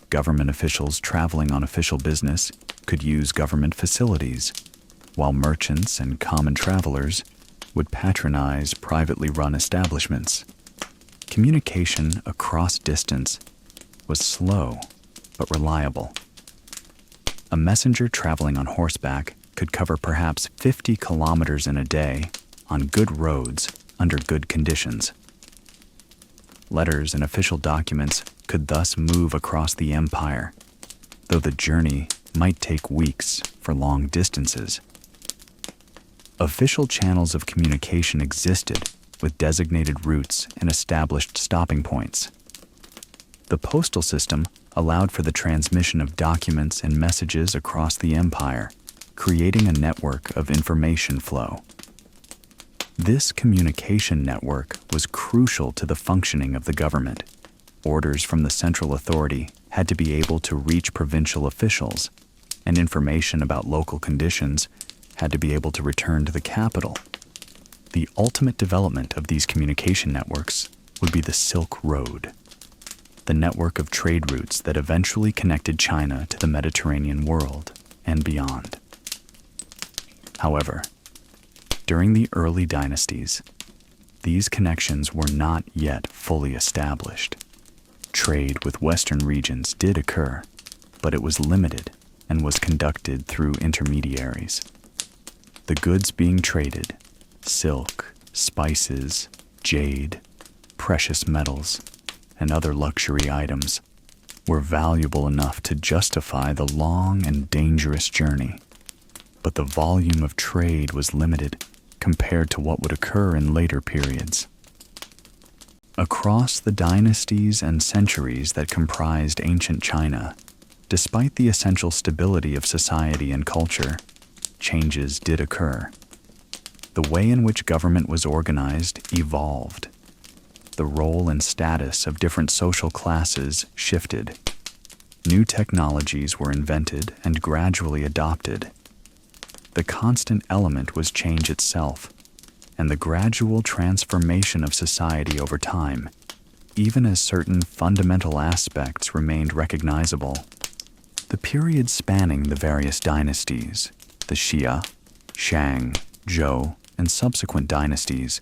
Government officials traveling on official business could use government facilities, while merchants and common travelers would patronize privately run establishments. Communication across distance was slow but reliable. A messenger traveling on horseback could cover perhaps 50 kilometers in a day on good roads under good conditions. Letters and official documents could thus move across the empire, though the journey might take weeks for long distances. Official channels of communication existed with designated routes and established stopping points. The postal system allowed for the transmission of documents and messages across the empire, creating a network of information flow. This communication network was crucial to the functioning of the government. Orders from the central authority had to be able to reach provincial officials, and information about local conditions had to be able to return to the capital. The ultimate development of these communication networks would be the Silk Road, the network of trade routes that eventually connected China to the Mediterranean world and beyond. However, during the early dynasties, these connections were not yet fully established. Trade with Western regions did occur, but it was limited and was conducted through intermediaries. The goods being traded, silk, spices, jade, precious metals, and other luxury items, were valuable enough to justify the long and dangerous journey. But the volume of trade was limited compared to what would occur in later periods. Across the dynasties and centuries that comprised ancient China, despite the essential stability of society and culture, changes did occur. The way in which government was organized evolved. The role and status of different social classes shifted. New technologies were invented and gradually adopted. The constant element was change itself, and the gradual transformation of society over time, even as certain fundamental aspects remained recognizable. The period spanning the various dynasties, the Xia, Shang, Zhou, and subsequent dynasties,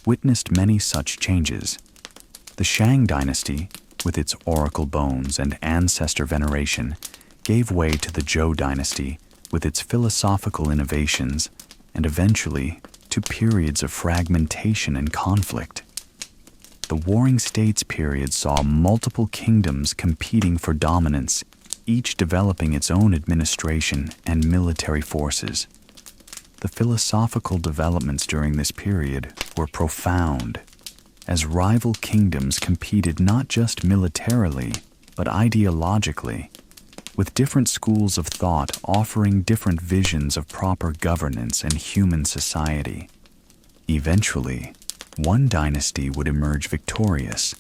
witnessed many such changes. The Shang dynasty, with its oracle bones and ancestor veneration, gave way to the Zhou dynasty with its philosophical innovations, and eventually to periods of fragmentation and conflict. The Warring States period saw multiple kingdoms competing for dominance, each developing its own administration and military forces. The philosophical developments during this period were profound, as rival kingdoms competed not just militarily, but ideologically, with different schools of thought offering different visions of proper governance and human society. Eventually, one dynasty would emerge victorious,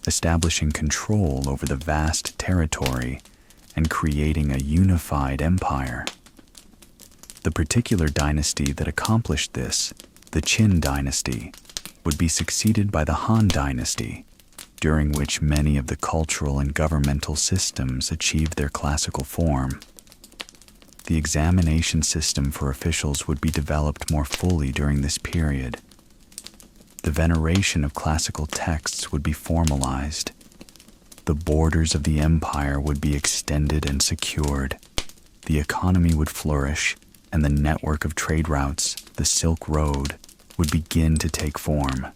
establishing control over the vast territory and creating a unified empire. The particular dynasty that accomplished this, the Qin dynasty, would be succeeded by the Han dynasty, during which many of the cultural and governmental systems achieved their classical form. The examination system for officials would be developed more fully during this period. The veneration of classical texts would be formalized. The borders of the empire would be extended and secured. The economy would flourish, and the network of trade routes, the Silk Road, would begin to take form.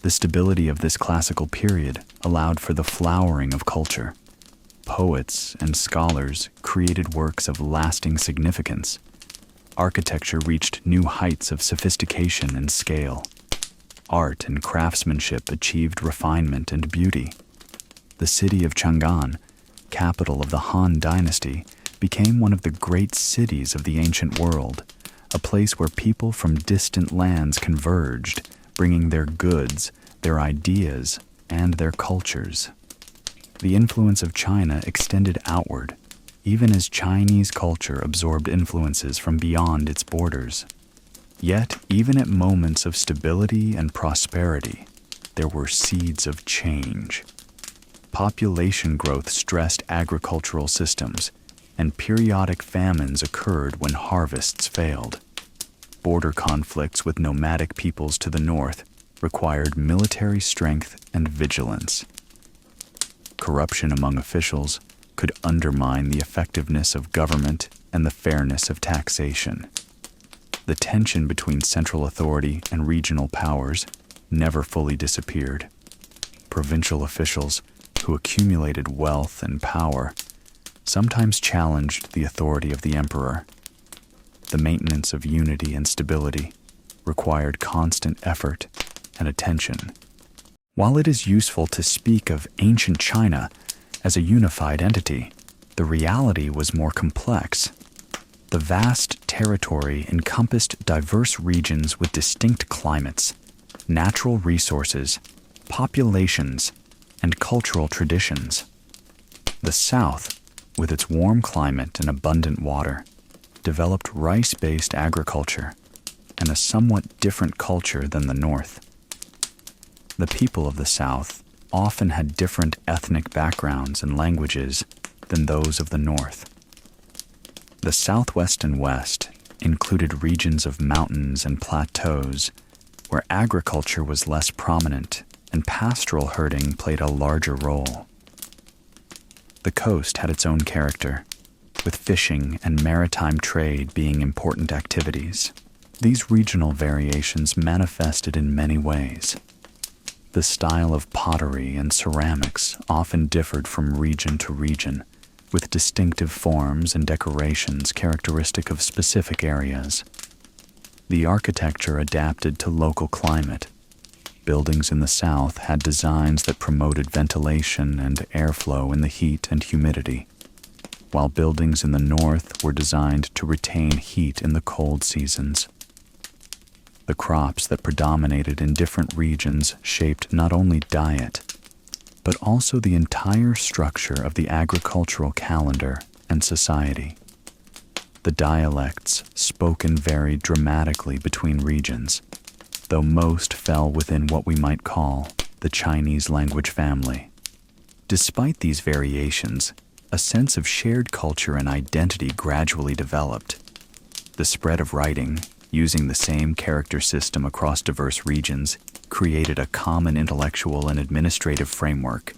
The stability of this classical period allowed for the flowering of culture. Poets and scholars created works of lasting significance. Architecture reached new heights of sophistication and scale. Art and craftsmanship achieved refinement and beauty. The city of Chang'an, capital of the Han dynasty, became one of the great cities of the ancient world, a place where people from distant lands converged, bringing their goods, their ideas, and their cultures. The influence of China extended outward, even as Chinese culture absorbed influences from beyond its borders. Yet, even at moments of stability and prosperity, there were seeds of change. Population growth stressed agricultural systems, and periodic famines occurred when harvests failed. Border conflicts with nomadic peoples to the north required military strength and vigilance. Corruption among officials could undermine the effectiveness of government and the fairness of taxation. The tension between central authority and regional powers never fully disappeared. Provincial officials, who accumulated wealth and power, sometimes challenged the authority of the emperor. The maintenance of unity and stability required constant effort and attention. While it is useful to speak of ancient China as a unified entity, the reality was more complex. The vast territory encompassed diverse regions with distinct climates, natural resources, populations, and cultural traditions. The south, with its warm climate and abundant water, developed rice-based agriculture and a somewhat different culture than the north. The people of the South often had different ethnic backgrounds and languages than those of the North. The Southwest and West included regions of mountains and plateaus where agriculture was less prominent and pastoral herding played a larger role. The coast had its own character, with fishing and maritime trade being important activities. These regional variations manifested in many ways. The style of pottery and ceramics often differed from region to region, with distinctive forms and decorations characteristic of specific areas. The architecture adapted to local climate. Buildings in the south had designs that promoted ventilation and airflow in the heat and humidity, while buildings in the north were designed to retain heat in the cold seasons. The crops that predominated in different regions shaped not only diet, but also the entire structure of the agricultural calendar and society. The dialects spoken varied dramatically between regions, though most fell within what we might call the Chinese language family. Despite these variations, a sense of shared culture and identity gradually developed. The spread of writing, using the same character system across diverse regions, created a common intellectual and administrative framework.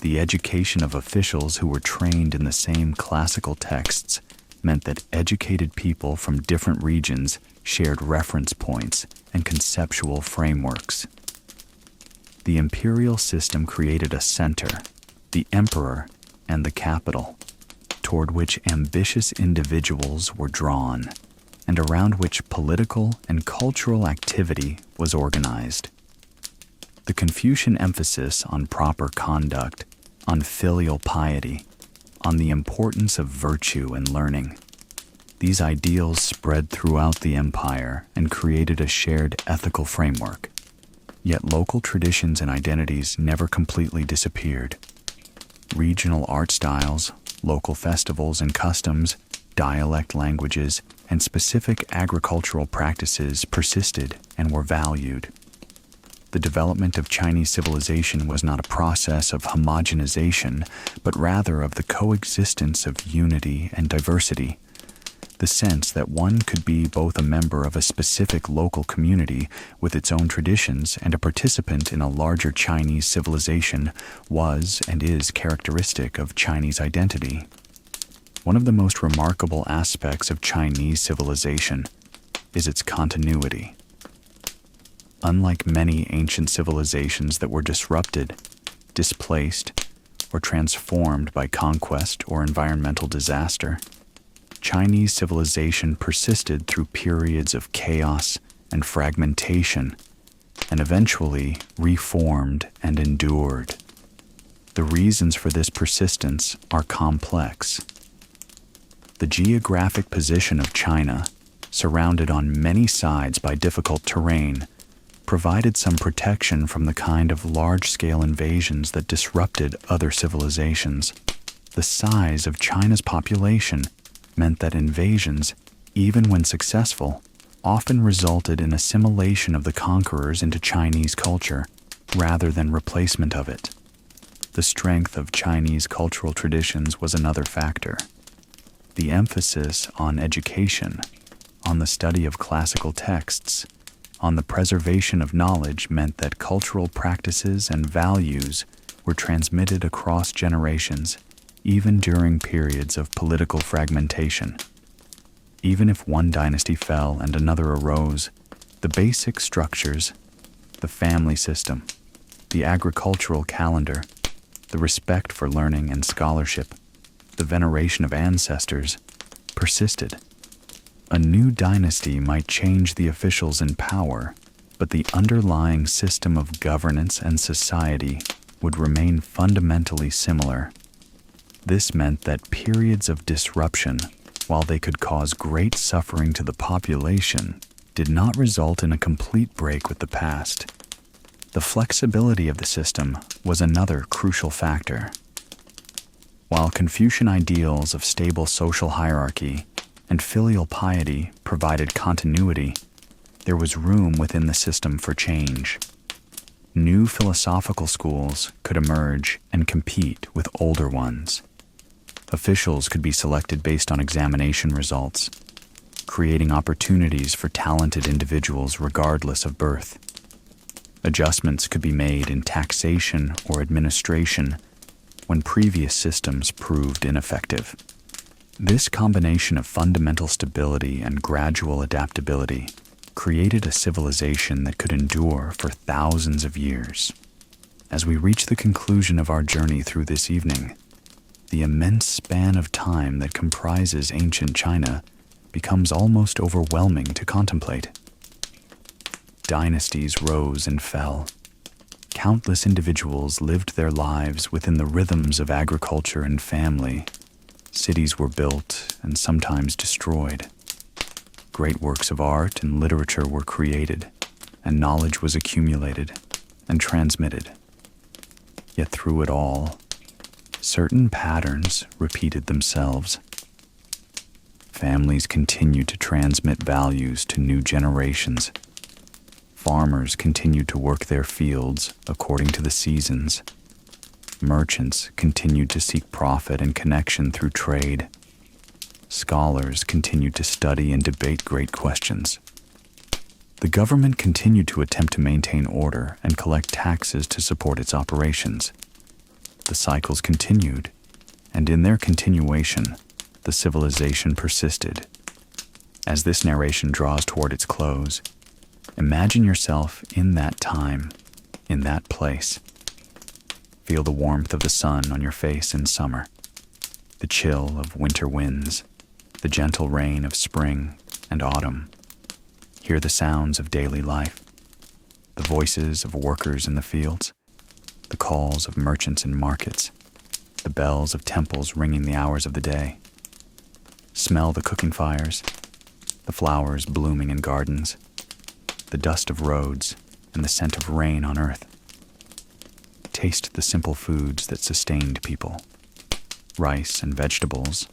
The education of officials who were trained in the same classical texts meant that educated people from different regions shared reference points and conceptual frameworks. The imperial system created a center, the emperor, and the capital, toward which ambitious individuals were drawn, and around which political and cultural activity was organized. The Confucian emphasis on proper conduct, on filial piety, on the importance of virtue and learning. These ideals spread throughout the empire and created a shared ethical framework. Yet local traditions and identities never completely disappeared. Regional art styles, local festivals and customs, dialect languages, and specific agricultural practices persisted and were valued. The development of Chinese civilization was not a process of homogenization, but rather of the coexistence of unity and diversity. The sense that one could be both a member of a specific local community with its own traditions and a participant in a larger Chinese civilization was and is characteristic of Chinese identity. One of the most remarkable aspects of Chinese civilization is its continuity. Unlike many ancient civilizations that were disrupted, displaced, or transformed by conquest or environmental disaster, Chinese civilization persisted through periods of chaos and fragmentation, and eventually reformed and endured. The reasons for this persistence are complex. The geographic position of China, surrounded on many sides by difficult terrain, provided some protection from the kind of large-scale invasions that disrupted other civilizations. The size of China's population meant that invasions, even when successful, often resulted in assimilation of the conquerors into Chinese culture, rather than replacement of it. The strength of Chinese cultural traditions was another factor. The emphasis on education, on the study of classical texts, on the preservation of knowledge meant that cultural practices and values were transmitted across generations, even during periods of political fragmentation. Even if one dynasty fell and another arose, the basic structures, the family system, the agricultural calendar, the respect for learning and scholarship, the veneration of ancestors, persisted. A new dynasty might change the officials in power, but the underlying system of governance and society would remain fundamentally similar. This meant that periods of disruption, while they could cause great suffering to the population, did not result in a complete break with the past. The flexibility of the system was another crucial factor. While Confucian ideals of stable social hierarchy and filial piety provided continuity, there was room within the system for change. New philosophical schools could emerge and compete with older ones. Officials could be selected based on examination results, creating opportunities for talented individuals regardless of birth. Adjustments could be made in taxation or administration when previous systems proved ineffective. This combination of fundamental stability and gradual adaptability created a civilization that could endure for thousands of years. As we reach the conclusion of our journey through this evening, the immense span of time that comprises ancient China becomes almost overwhelming to contemplate. Dynasties rose and fell. Countless individuals lived their lives within the rhythms of agriculture and family. Cities were built and sometimes destroyed. Great works of art and literature were created, and knowledge was accumulated and transmitted. Yet through it all, certain patterns repeated themselves. Families continued to transmit values to new generations. Farmers continued to work their fields according to the seasons. Merchants continued to seek profit and connection through trade. Scholars continued to study and debate great questions. The government continued to attempt to maintain order and collect taxes to support its operations. The cycles continued, and in their continuation, the civilization persisted. As this narration draws toward its close, imagine yourself in that time, in that place. Feel the warmth of the sun on your face in summer, the chill of winter winds, the gentle rain of spring and autumn. Hear the sounds of daily life, the voices of workers in the fields, the calls of merchants in markets, the bells of temples ringing the hours of the day. Smell the cooking fires, the flowers blooming in gardens, the dust of roads, and the scent of rain on earth. Taste the simple foods that sustained people: rice and vegetables,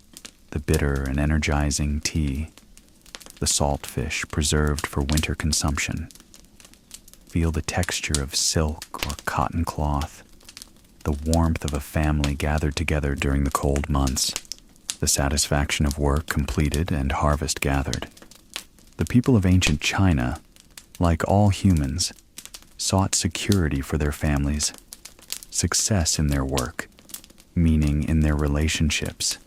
the bitter and energizing tea, the salt fish preserved for winter consumption. Feel the texture of silk or cotton cloth, the warmth of a family gathered together during the cold months, the satisfaction of work completed and harvest gathered. The people of ancient China, like all humans, sought security for their families, success in their work, meaning in their relationships,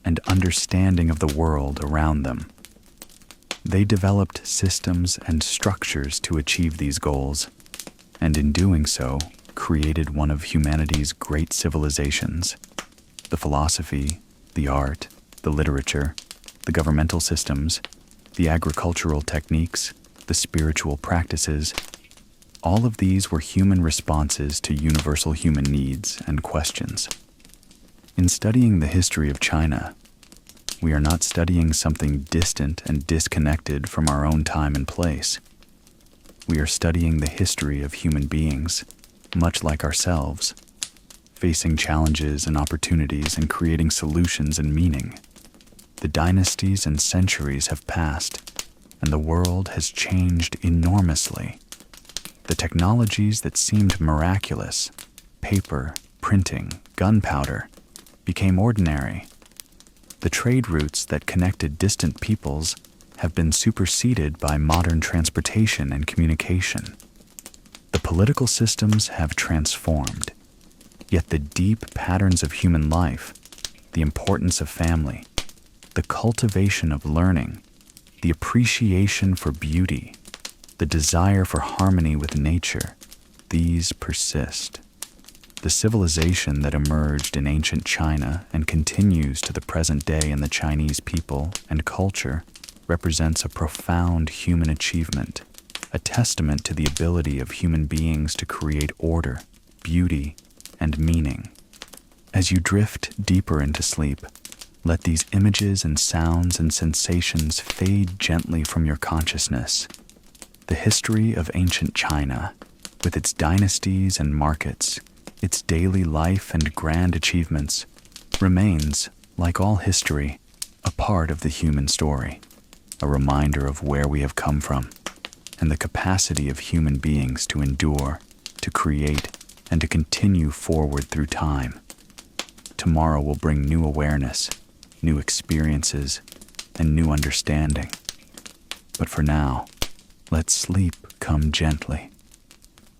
and understanding of the world around them. They developed systems and structures to achieve these goals, and in doing so, created one of humanity's great civilizations. The philosophy, the art, the literature, the governmental systems, the agricultural techniques, the spiritual practices, all of these were human responses to universal human needs and questions. In studying the history of China, we are not studying something distant and disconnected from our own time and place. We are studying the history of human beings, much like ourselves, facing challenges and opportunities and creating solutions and meaning. The dynasties and centuries have passed, and the world has changed enormously. The technologies that seemed miraculous, paper, printing, gunpowder, became ordinary. The trade routes that connected distant peoples have been superseded by modern transportation and communication. The political systems have transformed, yet the deep patterns of human life, the importance of family, the cultivation of learning, the appreciation for beauty, the desire for harmony with nature, these persist. The civilization that emerged in ancient China and continues to the present day in the Chinese people and culture represents a profound human achievement, a testament to the ability of human beings to create order, beauty, and meaning. As you drift deeper into sleep, let these images and sounds and sensations fade gently from your consciousness. The history of ancient China, with its dynasties and markets, its daily life and grand achievements, remains, like all history, a part of the human story, a reminder of where we have come from, and the capacity of human beings to endure, to create, and to continue forward through time. Tomorrow will bring new awareness, new experiences, and new understanding. But for now, let sleep come gently,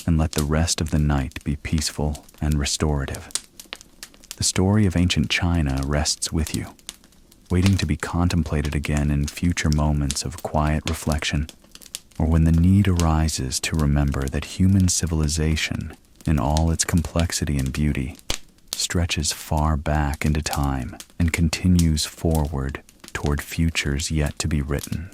and let the rest of the night be peaceful and restorative. The story of ancient China rests with you, waiting to be contemplated again in future moments of quiet reflection or when the need arises to remember that human civilization, in all its complexity and beauty, stretches far back into time and continues forward toward futures yet to be written.